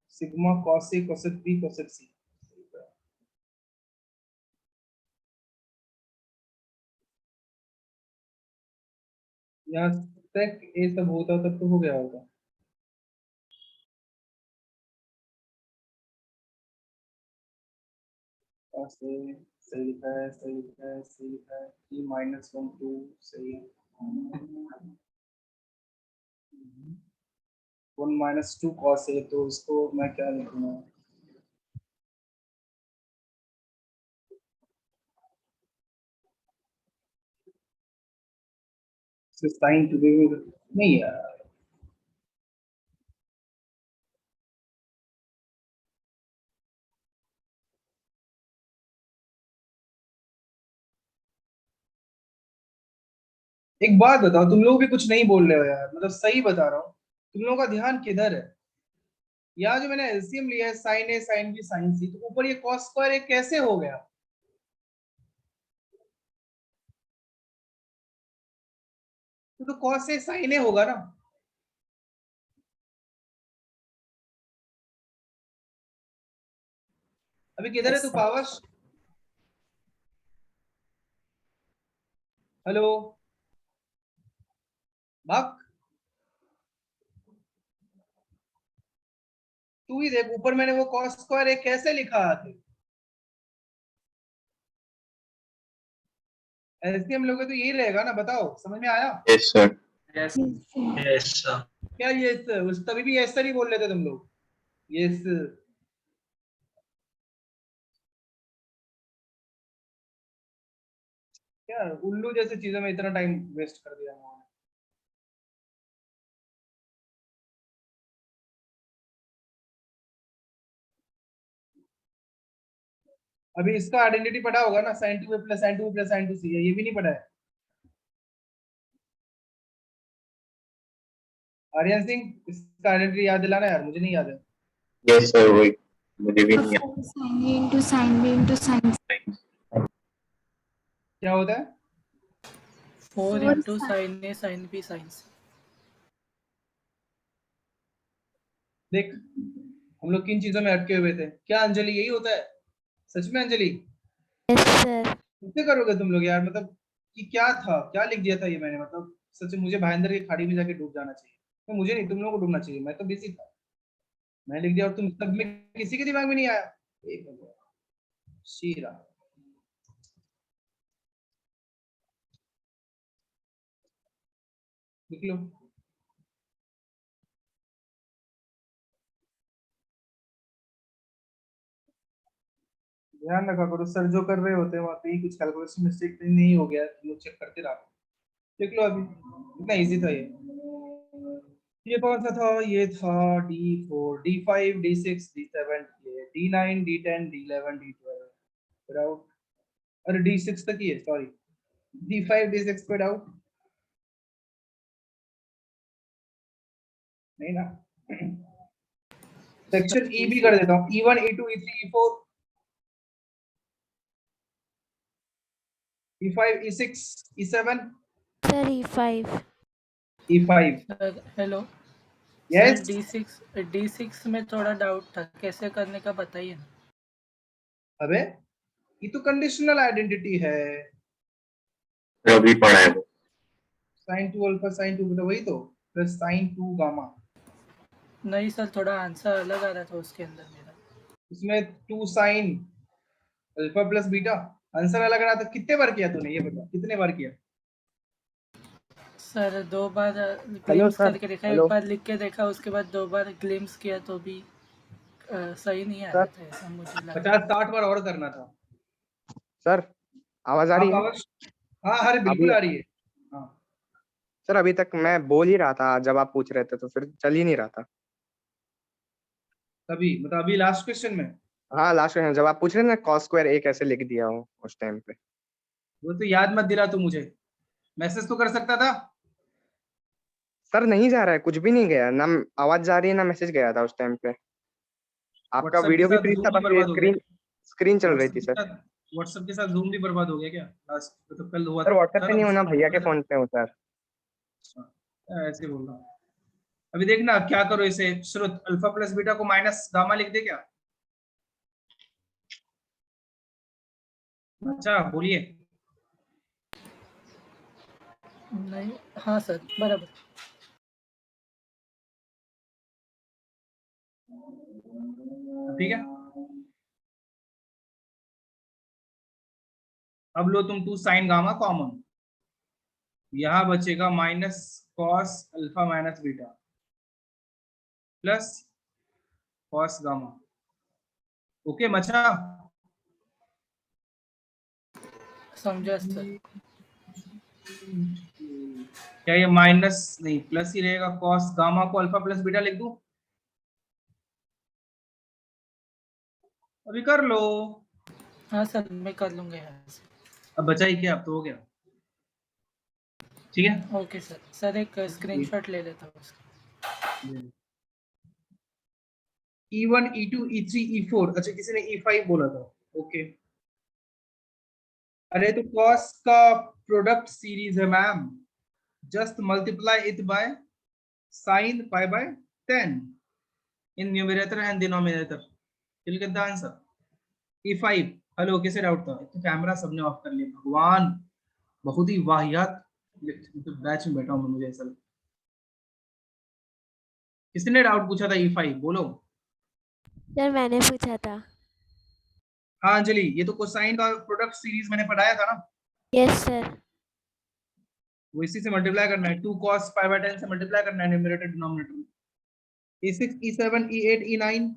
sigma cos A cosec B cosec C. यहाँ tech A सब होता तब तो हो गया होगा। cos A सही लिखा है, सही लिखा है, सही लिखा है। E minus 1 2 सही है। 1 minus 2 cos A, तो इसको मैं क्या लिखूंगा? साइन टू बी नहीं यार, एक बात बताओ, तुम लोग भी कुछ नहीं बोल रहे हो यार, मतलब सही बता रहा हूँ, तुम लोगों का ध्यान किधर है? यहाँ जो मैंने एलसीएम लिया है साइन ए साइन बी साइन सी, तो ऊपर ये कॉस स्क्वायर ए कैसे हो गया? तो कॉस ए साइन ए होगा ना। अभी किधर है तू पावश? हेलो भक, तू ही देख, ऊपर मैंने वो कॉस स्क्वायर ए कैसे लिखा है? एलसीएम लोगे तो यही रहेगा ना, बताओ, समझ में आया? Yes, sir. Yes. Yes sir. क्या ये उस तभी भी ऐसा नहीं बोल रहे थे तुम लोग? यस, क्या उल्लू जैसे चीजों में इतना टाइम वेस्ट कर दिया उन्होंने। अभी इसका आइडेंटिटी पढ़ा होगा ना, sin 2a plus sin 2b plus sin 2c, ये भी नहीं पढ़ा है? आर्यन सिंह, इसका आइडेंटिटी याद दिलाना यार, मुझे नहीं याद है। Yes, sir. वही मुझे भी नहीं आता। sin A into sin B into sin C. क्या होता है? 4 Four into sin- sin A sin B sin C. देख, हम लोग किन चीजों में अटके हुए थे? क्या अंजलि यही होता है? सच में अंजलि? Yes sir. कैसे करोगे तुम लोग यार, मतलब कि क्या था, क्या लिख दिया था ये मैंने, मतलब सच में मुझे भाईंदर की खाड़ी में जाके डूब जाना चाहिए। तो मुझे नहीं, तुम लोगों को डूबना चाहिए, मैं तो बिजी था, मैं लिख दिया और तुम सब में किसी के दिमाग में नहीं आया। एक मिनट, शीरा लिख लो। ध्यान रखा करो, सर जो कर रहे होते हैं वहाँ पे ही कुछ कैलकुलेशन मिस्टेक नहीं हो गया, तुम लोग चेक करते रहो। देख लो, अभी इतना इजी था ये कौन सा था? ये था D4 D5 D6 D7 D9 D10 D11 D12 out, अरे D6 तक ही है, sorry, D5 D6 spread out नहीं ना। सेक्शन E भी कर देता हूँ, E1 E2 E3 E4 E5 E6 E7 Sir E5. E5। Sir, hello. Yes? Sir, D6 में थोड़ा डाउट था, कैसे करने का बताइए ना। अबे ये तो कंडीशनल आइडेंटिटी है। अभी पढ़ा है वो। sin 2 अल्फा sin 2 बीटा वही तो, प्लस sin 2 गामा। नहीं सर, थोड़ा आंसर अलग आ रहा था उसके अंदर मेरा। इसमें 2 sin alpha plus beta answer अलग रहा था। कितने बार किया तूने ये बता, कितने बार किया? सर 2 बार ग्लिम्स सर, करके देखा, हेलो। एक बार लिख के देखा, उसके बाद 2 बार ग्लिम्स किया तो भी सही नहीं आ सर। रहा था, ऐसा मुझे लगा। 50-60 बार और करना था। सर, आवाज आ रही अब है? आवाज, हाँ अरे बिल्कुल अभी आ रही है। हाँ सर, अभी तक मैं बोल ही रहा था जब आप पूछ रहे थे, तो फिर चल ही नहीं रहा था। तभी मतलब अभी लास्ट क्वेश्चन में। हाँ, लास्ट में जब आप पूछ रहे थे ना cos स्क्वायर a कैसे लिख दिया हो उस टाइम पे। वो तो याद मत दिला तू मुझे, मैसेज तो कर सकता था। सर, नहीं जा रहा है, कुछ भी नहीं गया ना, आवाज जा रही है ना मैसेज गया था उस टाइम पे। आपका व्हाट्सएप के वीडियो भी साथ फ्रीज था, जूम भी बस ये बर्बाद हो गया। स्क्रीन स्क्रीन चल रही व्हाट्सएप थी के सर। साथ व्हाट्सएप के साथ जूम भी बर्बाद हो गया क्या? लास्ट मतलब कल हुआ सर, व्हाट्सएप था पे ना नहीं होना, उसमें भैया के बर्बाद फोन पे हो सर। है। ऐसे बोल रहा हूँ। अभी देखना क्या करो इसे, श्रुत अल्फा प्लस बीटा को माइनस गामा लिख दे क्या? अच्छा बोलिए। नहीं, हाँ सर, बराबर। ठीक है, अब लो तुम 2 साइन गामा कॉमन, यहां बचेगा minus cos alpha minus beta plus cos gamma. Okay मचा? समझा सर। क्या ये माइनस नहीं प्लस ही रहेगा? कॉस गामा को अल्फा प्लस बीटा लिख दूं? अभी कर लो। हाँ सर, मैं कर लूँगा यहाँ से। अब बचा ही क्या, अब तो हो गया। ठीक है, ओके सर। सर एक स्क्रीनशॉट ले लेता हूँ उसका। E1 E2 E3 E4, अच्छा किसी ने E5 बोला था। ओके, अरे तो कॉस का प्रोडक्ट सीरीज है ma'am, just multiply it by sin pi by 10 in numerator and denominator. you'll get the answer. E5। Hello, किसे डाउट था? तो कैमरा सबने ऑफ कर लिया, भगवान बहुत ही वाहियात बैच में बैठा हूं मुझे ऐसा। किसने डाउट पूछा था E5 बोलो? सर मैंने पूछा था। हाँ अंजलि, ये तो कोसाइन का प्रोडक्ट सीरीज मैंने पढ़ाया था ना, यस सर। वो इसी से मल्टीप्लाई करना है, 2 cos pi by 10 से मल्टीप्लाई करना है न्यूमरेटर डिनोमिनेटर में। E6 E7 E8 E9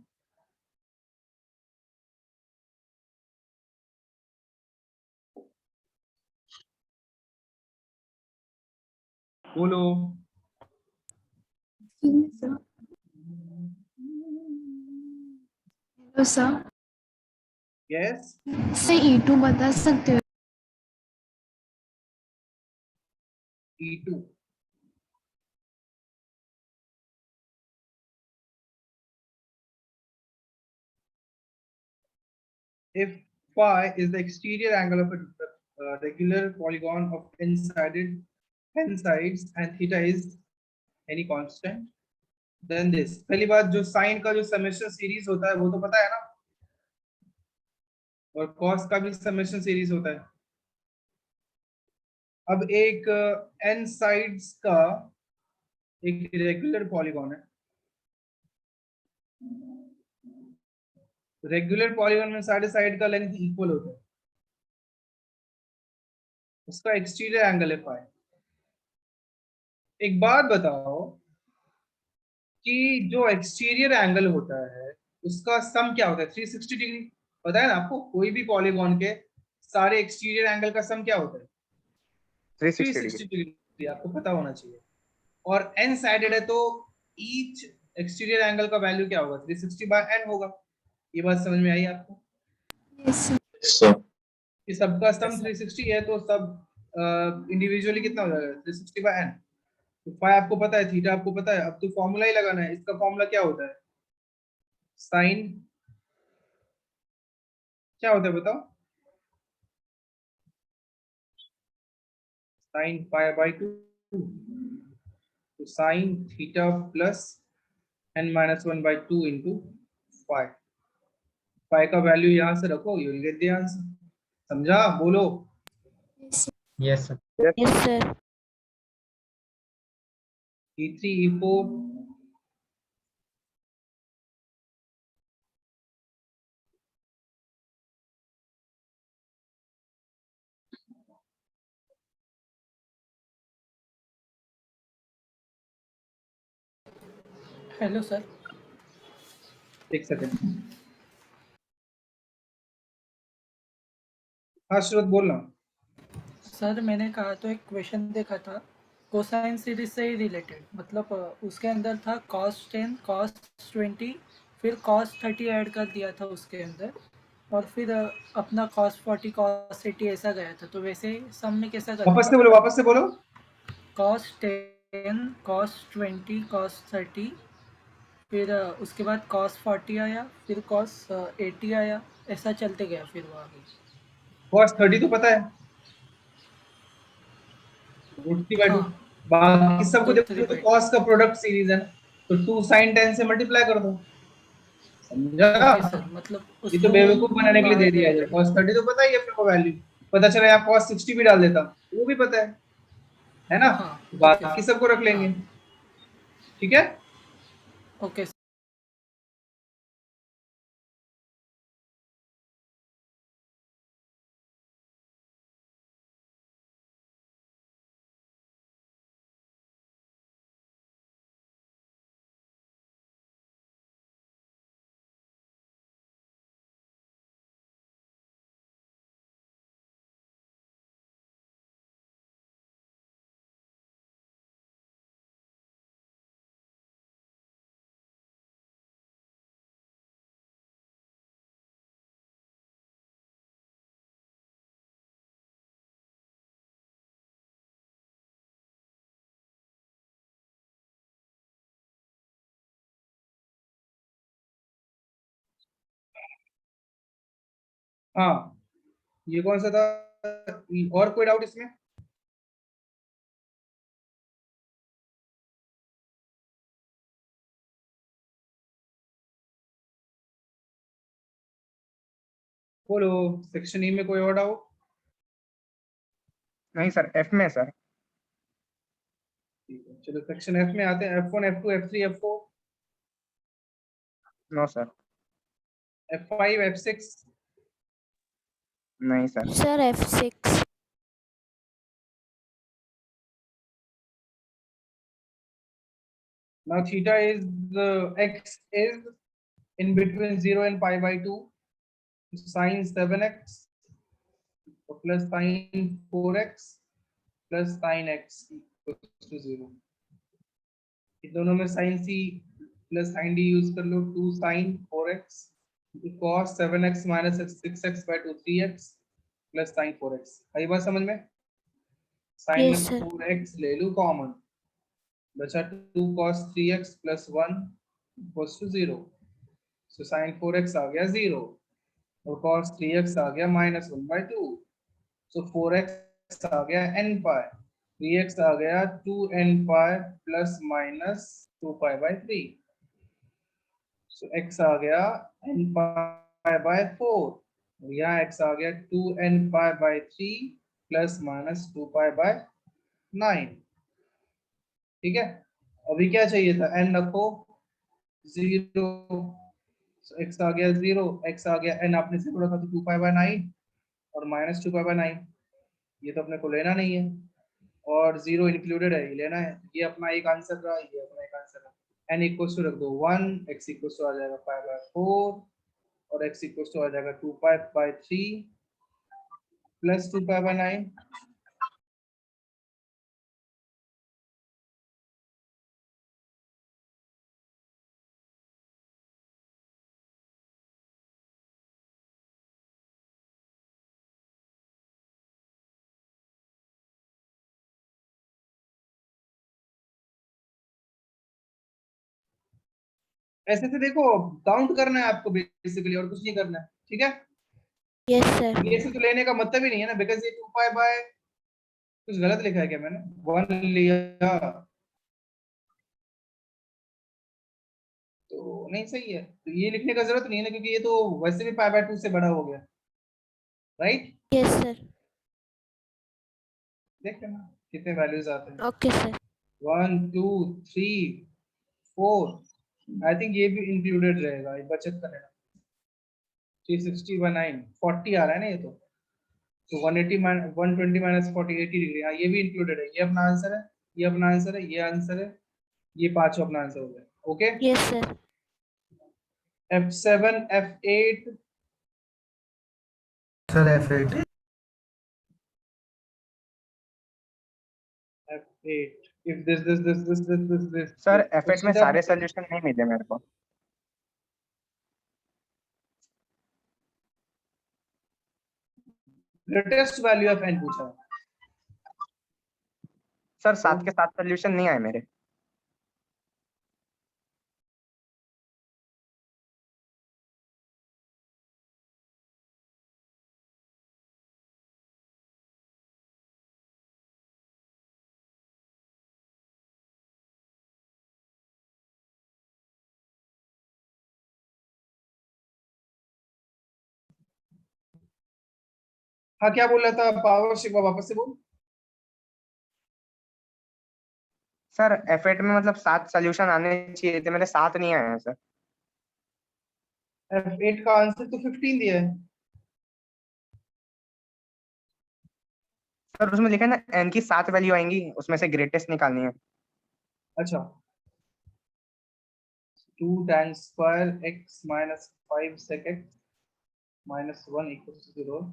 बोलो। हेलो सर, यस, से E2 बता सकते हो? E2 if phi is the exterior angle of a regular polygon of n sides and theta is any constant, then this। पहली बात, जो sign का जो समेशन सीरीज होता है वो तो पता है ना, और कॉस का भी समेशन सीरीज होता है। अब एक n साइड्स का एक रेगुलर पॉलीगॉन है, रेगुलर पॉलीगॉन में सारे साइड का लेंथ इक्वल होता है, उसका एक्सटीरियर एंगल है फाई। एक बात बताओ कि जो एक्सटीरियर एंगल होता है उसका सम क्या होता है? 360 डिग्री। पता है ना आपको, कोई भी पॉलीगॉन के सारे एक्सटीरियर एंगल का सम क्या होता है? 360 डिग्री, आपको पता होना चाहिए। और n साइडेड है तो ईच एक्सटीरियर एंगल का वैल्यू क्या होगा? 360 बाय n होगा। ये बात समझ में आई आपको? सर कि सबका सम 360 है तो सब इंडिविजुअली कितना हो जाएगा? 360 बाय n। तो फाई आपको पता है, थीटा आपको पता है, अब तो फॉर्मूला ही लगाना है। इसका फॉर्मूला क्या होता है? साइन क्या होता है बताओ? साइन पाई बाय 2, तो sine theta plus n-1/2 into phi. Phi का वैल्यू यहां से रखो, you will get the answer. समझा? बोलो। Yes sir. Yes sir. E3 E4 hello sir. एक सेकंड। हाँ श्रोत बोलना। सर मैंने कहा तो एक क्वेश्चन देखा था कोसाइन सीरीज से ही रिलेटेड, मतलब उसके अंदर था cos 10 cos 20 फिर cos 30 ऐड कर दिया था उसके अंदर, और फिर अपना cos 40 cos 80 ऐसा गया था, तो वैसे सम में कैसा करना वापस से बोलो, वापस से बोलो। cos 10 cos 20 cos 30 फिर उसके बाद cos 40 आया, फिर cos 80 आया, ऐसा चलते गया फिर वो आगे। cos 30 तो पता है, √3/2। हाँ बाकी सबको तो देखो तो 3/2। cos का प्रोडक्ट सीरीज है, तो 2 sin 10 से मल्टीप्लाई कर दो। समझा? ओके सर, मतलब ये तो उसको बेवकूफ बनाने के लिए दे बाहर ले दिया आया है। था। cos 30 तो पता ही है अपने को वैल्यू, पता चला यहाँ cos 60 भी डाल देता, वो भी पता है ना? हाँ ओके बाकी सबको रख हाँ लेंगे, ठीक है? ओके। हाँ ये कौन सा था? और कोई डाउट इसमें? बोलो। सेक्शन ई में कोई और डाउट? नहीं सर, एफ में है सर। ठीक है, चलो सेक्शन एफ में आते हैं। F1 F2 F3 F4 no sir. F5 F6 नहीं sir. Sir F6। now theta is x is in between 0 and pi by 2, sin 7x plus sin 4x plus sin x equals to 0। इन दोनों में sin c plus sin d use कर लो, 2 sin 4x cos 7x minus 6x by 2 3x plus sin 4x। आई बात समझ में? sin yes sir. 4x ले लो common, बचा 2 cos 3x plus 1 equals to 0। so sin 4x आ गया 0 और cos 3x आ गया -1/2। so 4x आ गया n pi, 3x आ गया 2n pi plus minus 2 pi by 3। so x आ गया n pi by 4 और यहाँ x आ गया 2n pi by 3 plus minus 2 pi by 9। ठीक है, अभी क्या चाहिए था? n रखो 0, x आ गया 0, x आ गया n आपने से रखा तो 2 pi by 9 और -2 pi by 9, ये तो अपने को लेना नहीं है और 0 इंक्लूडेड है, ये लेना है। ये अपना एक आंसर रहा, ये अपना एक आंसर है। n इक्वल्स टू रख दो 1, x इक्वल्स टू आ जाएगा pi by 4 और x इक्वल्स टू आ जाएगा 2 pi by 3 plus 2 pi by 9। ऐसे से देखो, काउंट करना है आपको बेसिकली, और कुछ नहीं करना है, ठीक है? Yes sir. ये से तो लेने का मतलब ही नहीं है ना, बिकॉज ये 2 pi by, कुछ गलत लिखा है क्या मैंने? 1 लिया तो नहीं सही है, तो ये लिखने का जरूरत नहीं है ना, क्योंकि ये तो वैसे भी pi by 2 से बड़ा हो गया। राइट? Yes sir. देख लेना कितने वैल्यूज आते हैं। Okay sir. 1 2 3 4 आई थिंक ये भी इंक्लूडेड रहेगा, ये बचत का रहेगा। 360 19 40 आ रहा है ना ये तो 180 120 माइनस 40 80 डिग्री। हाँ ये भी इंक्लूडेड है। ये अपना आंसर है, ये अपना आंसर है, ये आंसर है, ये पांचों अपना आंसर हो गया। Okay, yes sir. F7 F8 sir F8 F8 if this sir तो F8 में सीधा सारे सोल्यूशन नहीं मिले मेरे को। ग्रेटेस्ट वैल्यू ऑफ n पूछा है। सर 7 के 7 सोल्यूशन नहीं आए मेरे। हाँ क्या बोल रहा था पावर शिवा, वापस से बोल। सर F8 में मतलब 7 सोल्यूशन आने चाहिए थे, मेरे 7 नहीं आए हैं सर। F8 का आंसर तो 15 दिया है। सर उसमें लिखा है ना n की 7 वैल्यू आएंगी, उसमें से ग्रेटेस्ट निकालनी है। अच्छा 2 tan square x minus 5 sec x minus 1 equals to 0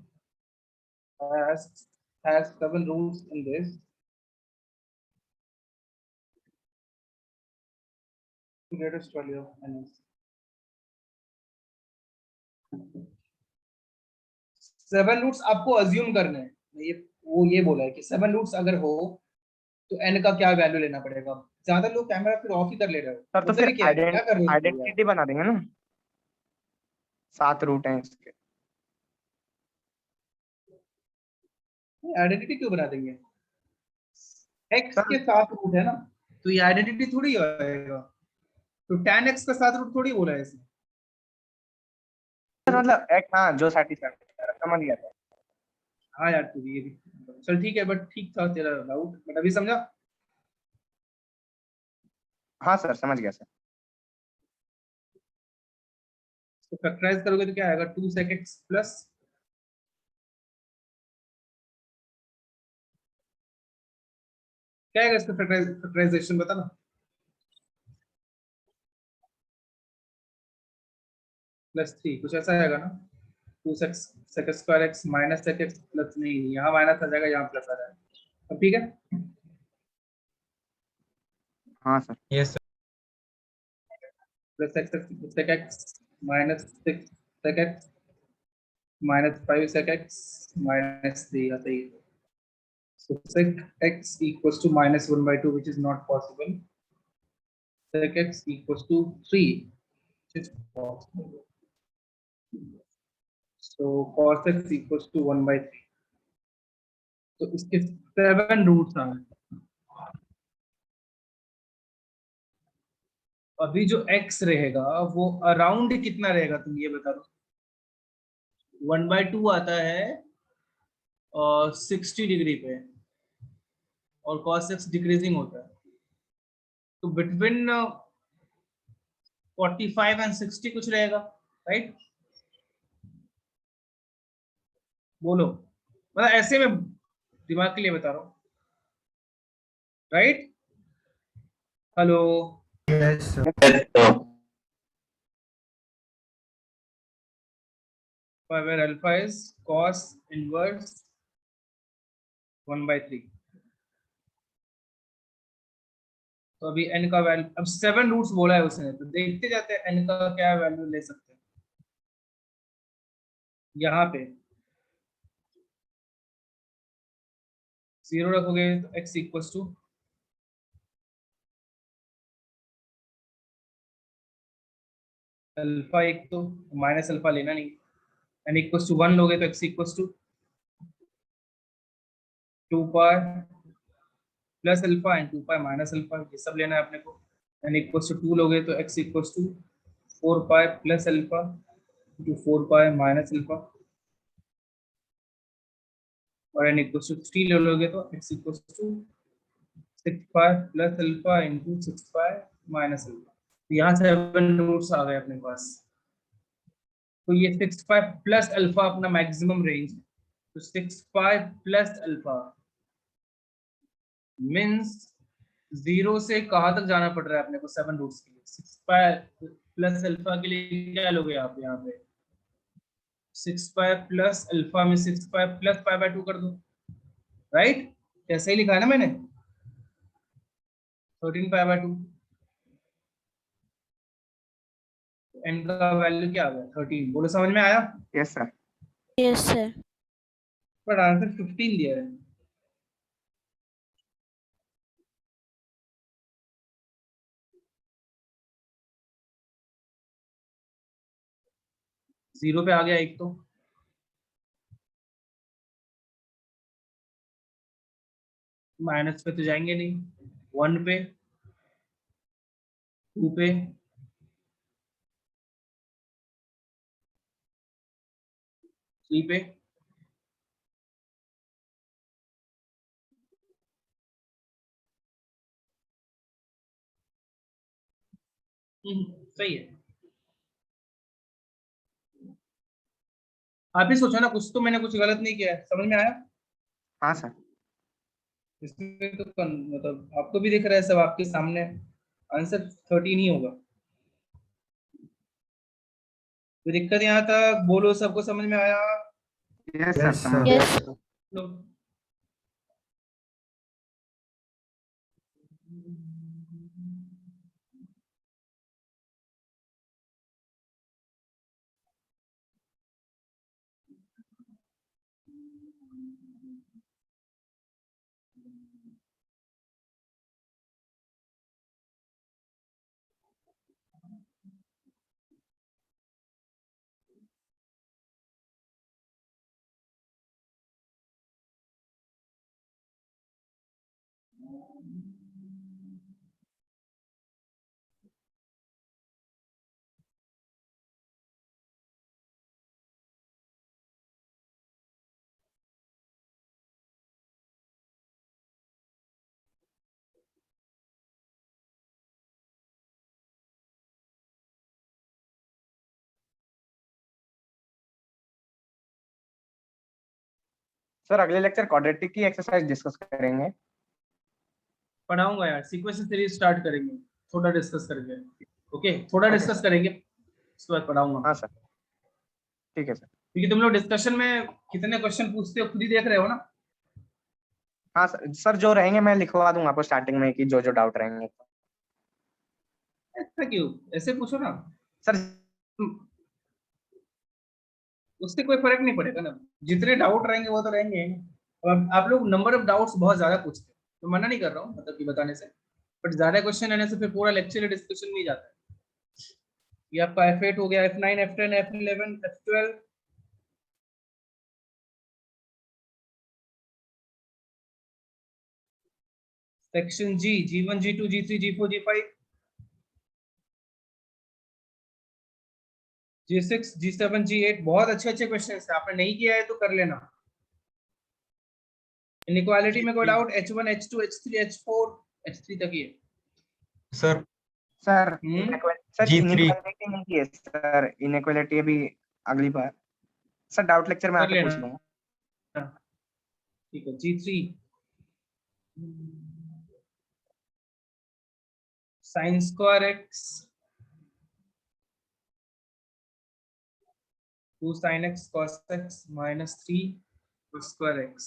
has 7 roots in this. Greatest value of n is 7 roots आपको अज्यूम करने हैं। ये वो ये बोला है कि 7 रूट्स अगर हो तो n का क्या वैल्यू लेना पड़ेगा। ज्यादा लोग कैमरा फिर ऑफ ही कर ले रहे हो। सर तो मतलब फिर ये क्या कर रहे हो यार? आइडेंटिटी बना देंगे ना, 7 रूट हैं इसके। आइडेंटिटी क्यों बना देंगे? x सर के साथ रूट है ना, तो ये आइडेंटिटी थोड़ी आएगा। तो tan x का साथ रूट थोड़ी बोला है इसने। मतलब x, हाँ जो सेटिस्फाई समझ गया था। हाँ यार तू ये भी चल ठीक है, बट ठीक था तेरा डाउट, बट अभी समझा। हाँ सर समझ गया सर। तो फैक्टराइज करोगे तो क्या आएगा 2 sec x प्लस क्या आएगा इसका फैक्टराइजेशन बता ना। +3 कुछ ऐसा आएगा ना। 2 sec square x minus sec x plus, नहीं यहाँ माइनस आ जाएगा, यहाँ प्लस आ जाएगा। अब ठीक है। हाँ sir. Yes sir. Plus sec x minus 6 sec x minus 5 sec x minus 3 आता है। So sec x equals to -1/2, which is not possible. Sec x equals to 3, which is possible. So cos x equals to 1/3. तो इसके 7 roots आ गए। अभी जो x रहेगा वो around कितना रहेगा, तुम ये बता दो। 1/2 आता है और 60 डिग्री पे, और cos x डिक्रीजिंग होता है, तो बिटवीन 45 एंड 60 कुछ रहेगा, राइट? बोलो, मतलब ऐसे में दिमाग के लिए बता रहा हूँ, right? Hello, yes sir. Yes, sir. where alpha is cos inverse 1/3। तो अभी n का वैल्यू, अब 7 रूट्स बोला है उसने, तो देखते जाते हैं n का क्या वैल्यू ले सकते हैं। यहाँ पे 0 रखोगे तो x इक्वल्स टू अल्फा, एक तो माइनस अल्फा लेना नहीं, n इक्वल्स टू 1 लोगे तो x equals to 2 pi plus alpha and 2 pi minus alpha, ये सब लेना है अपने को। n इक्वल्स टू 2 लोगे तो x equals to 4 pi plus alpha to 4 pi minus alpha. और n इक्वल टू 60 ले लोगे तो x equal to 65 plus alpha into 65 minus alpha. यहाँ 7 रूट्स आ गए अपने पास। तो ये 65 प्लस अल्फा अपना मैक्सिमम रेंज है। तो 65 प्लस अल्फा मीन्स 0 से कहाँ तक जाना पड़ रहा है अपने को 7 रूट्स के लिए। 65 प्लस अल्फा के लिए क्या लोगे आप यहाँ पे 65 प्लस अल्फा में 65 प्लस पाई बाय 2 कर दो, राइट? ऐसे ही लिखा है ना मैंने 13 पाई बाय 2। n का वैल्यू क्या आ गया 13। बोलो समझ में आया? Yes sir. Yes sir. But answer 15 दिया है। जीरो पे आ गया एक तो, माइनस पे तो जाएंगे नहीं, 1 पे, 2 पे, 3 पे, सही है। आप ही सोचो ना, कुछ तो मैंने कुछ गलत नहीं किया है। समझ में आया? हाँ सर। इसमें तो मतलब आपको भी दिख रहा है सब आपके सामने। आंसर 13 ही होगा। कोई दिक्कत यहाँ तक? बोलो सबको समझ में आया? यस सर, Yes, समझ sir. गया। यस। लो। सर अगले लेक्चर क्वाड्रेटिक की एक्सरसाइज डिस्कस करेंगे। पढ़ाऊंगा यार, सीक्वेंस सीरीज स्टार्ट करेंगे थोड़ा डिस्कस करके। ओके, थोड़ा ओके डिस्कस सर। करेंगे, उसके बाद पढ़ाऊंगा। हाँ सर, ठीक है सर। क्योंकि तुम लोग डिस्कशन में कितने क्वेश्चन पूछते हो खुद ही देख रहे हो ना। हाँ सर, सर जो रहेंगे मैं लिखवा दूंगा आपको स्टार्टिंग में कि जो जो डाउट रहेंगे। ऐसा क्यों? ऐसे पूछो ना, सर उससे कोई फर्क नहीं पड़ेगा ना। जितने डाउट रहेंगे वो तो रहेंगे। और आप लोग नंबर ऑफ डाउट्स बहुत ज्यादा पूछते हो, तो मना नहीं कर रहा हूँ मतलब कि बताने से, बट ज्यादा क्वेश्चन आने से फिर पूरा लेक्चर डिस्कशन में ही जाता है। ये आपका F8 हो गया, F9, F10, F11, F12, section जी, G1, G2, G3, G4, G5, G6, G7, G8। बहुत अच्छे अच्छे क्वेश्चन है। आपने नहीं किया है तो कर लेना। इनइक्वालिटी में कोई doubt? H1, H2, H3, H4, H3 तक ही है। सर सर हम्म, सर G3 इनइक्वालिटी नहीं की है सर। इनइक्वालिटी अभी अगली बार सर डाउट लेक्चर में कर आके लेना। पूछ लूंगा। ठीक है, G3 sin square x 2 sin x cos x minus 3 cos square x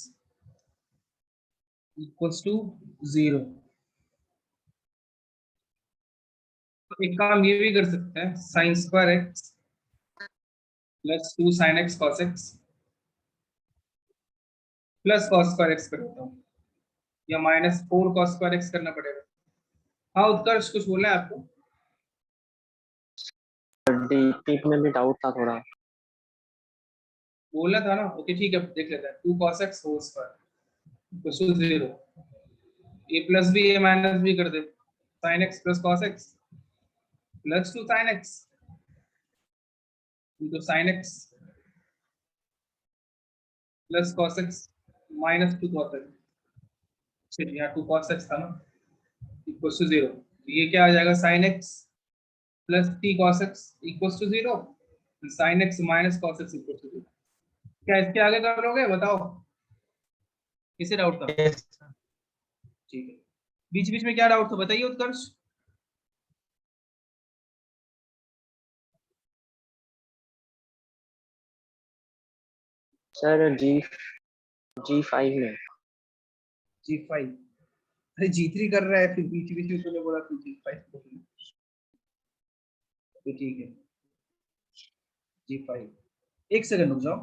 equals to 0। तो एक काम ये भी कर सकते हैं, sin square x plus 2 sin x cos x plus cos square x कर देता हूँ, या माइनस 4 cos स्क्वायर x करना पड़ेगा। हाँ उत्कर्ष, कुछ बोलना है आपको? डी में भी डाउट था थोड़ा। बोलना था ना? ओके ठीक है, देख लेते हैं। 2 cos x whole square equals to 0। A plus B A minus B कर दे, sin x plus cos x plus 2 sin x into sin x plus cos x minus 2 cos x, चलिए यहाँ 2 cos x था ना, equal to 0, ये क्या आ जाएगा sin x plus t cos x equal to 0, sin x minus cos x equal to 0। क्या इसके आगे करोगे बताओ, किसे डाउट था? ठीक है, बीच बीच में क्या डाउट था बताइए उत्कर्ष। सर G5 में G5, अरे G3 कर रहा है, फिर बीच बीच में तूने बोला फिर G5, ठीक है G5, एक सेकंड रुक जाओ।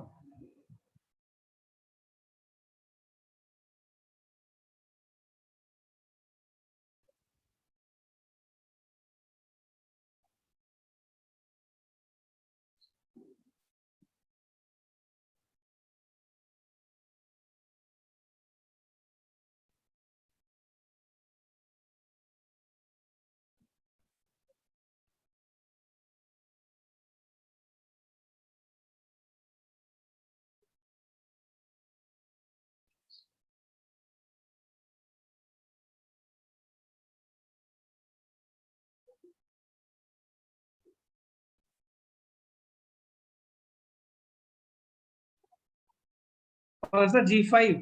और सर G5,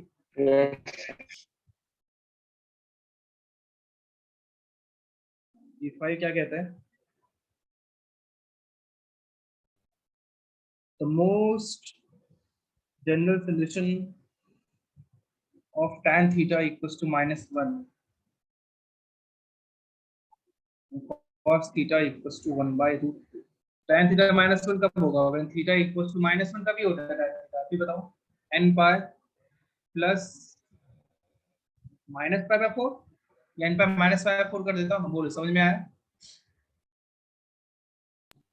G5 क्या कहता है? The most general solution of tan theta equals to -1, cos theta equals to 1/√2। tan theta -1 कब होगा? when theta equals to -1 कभी होता है tan theta? आप ही बताओ। n पाई प्लस -π/4 या n पाई -π/4 कर देता हूँ, बोलो समझ में आया?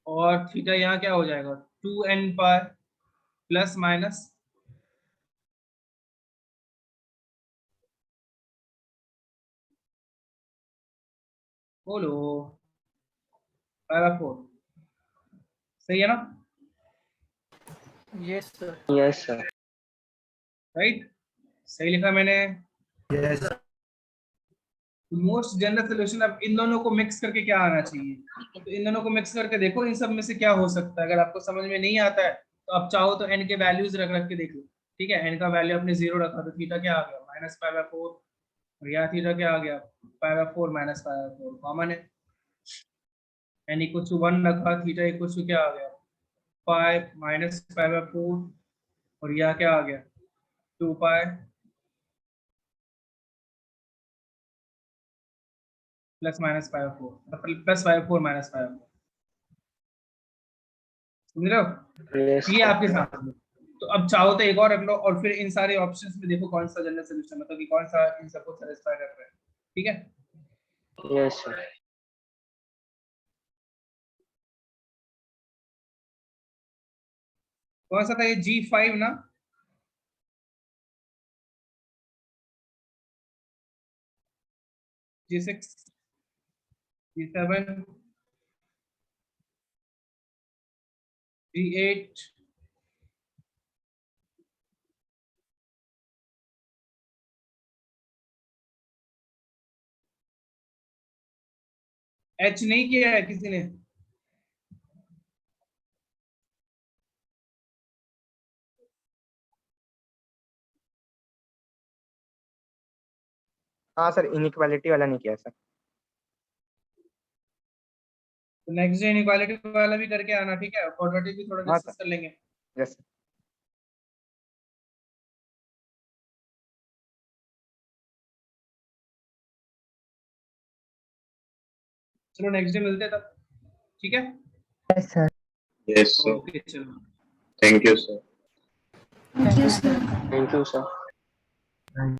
और थीटा यहाँ क्या हो जाएगा? 2n पाई प्लस माइनस बोलो π/4, सही है ना? Yes sir. Yes sir. Right, सही लिखा मैंने। Yes. मोस्ट जनरल सोल्यूशन, अब इन दोनों को मिक्स करके क्या आना चाहिए? तो इन दोनों को मिक्स करके देखो इन सब में से क्या हो सकता है। अगर आपको समझ में नहीं आता है तो आप चाहो तो n के वैल्यूज रख रख के देख लो, ठीक है? n का वैल्यू आपने 0 रखा तो थीटा क्या आ गया? -π/4, और यहाँ थीटा क्या आ गया? π/4 -π/4 कॉमन है। n इक्वल टू 1 रखा, थीटा इक्वल टू क्या आ गया? π-π/4, और यहाँ क्या आ गया? 2π प्लस -π/4, प्लस π/4 -π/4, समझ रहे हो? यस ये आपके सामने। तो अब चाहो तो एक और रख लो और फिर इन सारे ऑप्शंस में देखो कौन सा जनरल सॉल्यूशन, मतलब कि कौन सा इन सबको सेटिस्फाई कर रहा है, ठीक है? Yes sir. कौन सा था ये? G5 ना? G6, G7, G8, H नहीं किया है किसी ने? हाँ सर, इनइक्वालिटी वाला नहीं किया सर। तो नेक्स्ट डे इनइक्वालिटी वाला भी करके आना, ठीक है? क्वाड्रेटिक भी थोड़ा हाँ डिस्कस कर लेंगे। यस। चलो नेक्स्ट डे मिलते हैं तब, ठीक है? Yes sir. Yes, sir. Okay चलो, Thank you, sir. Thank you sir. Thank you sir.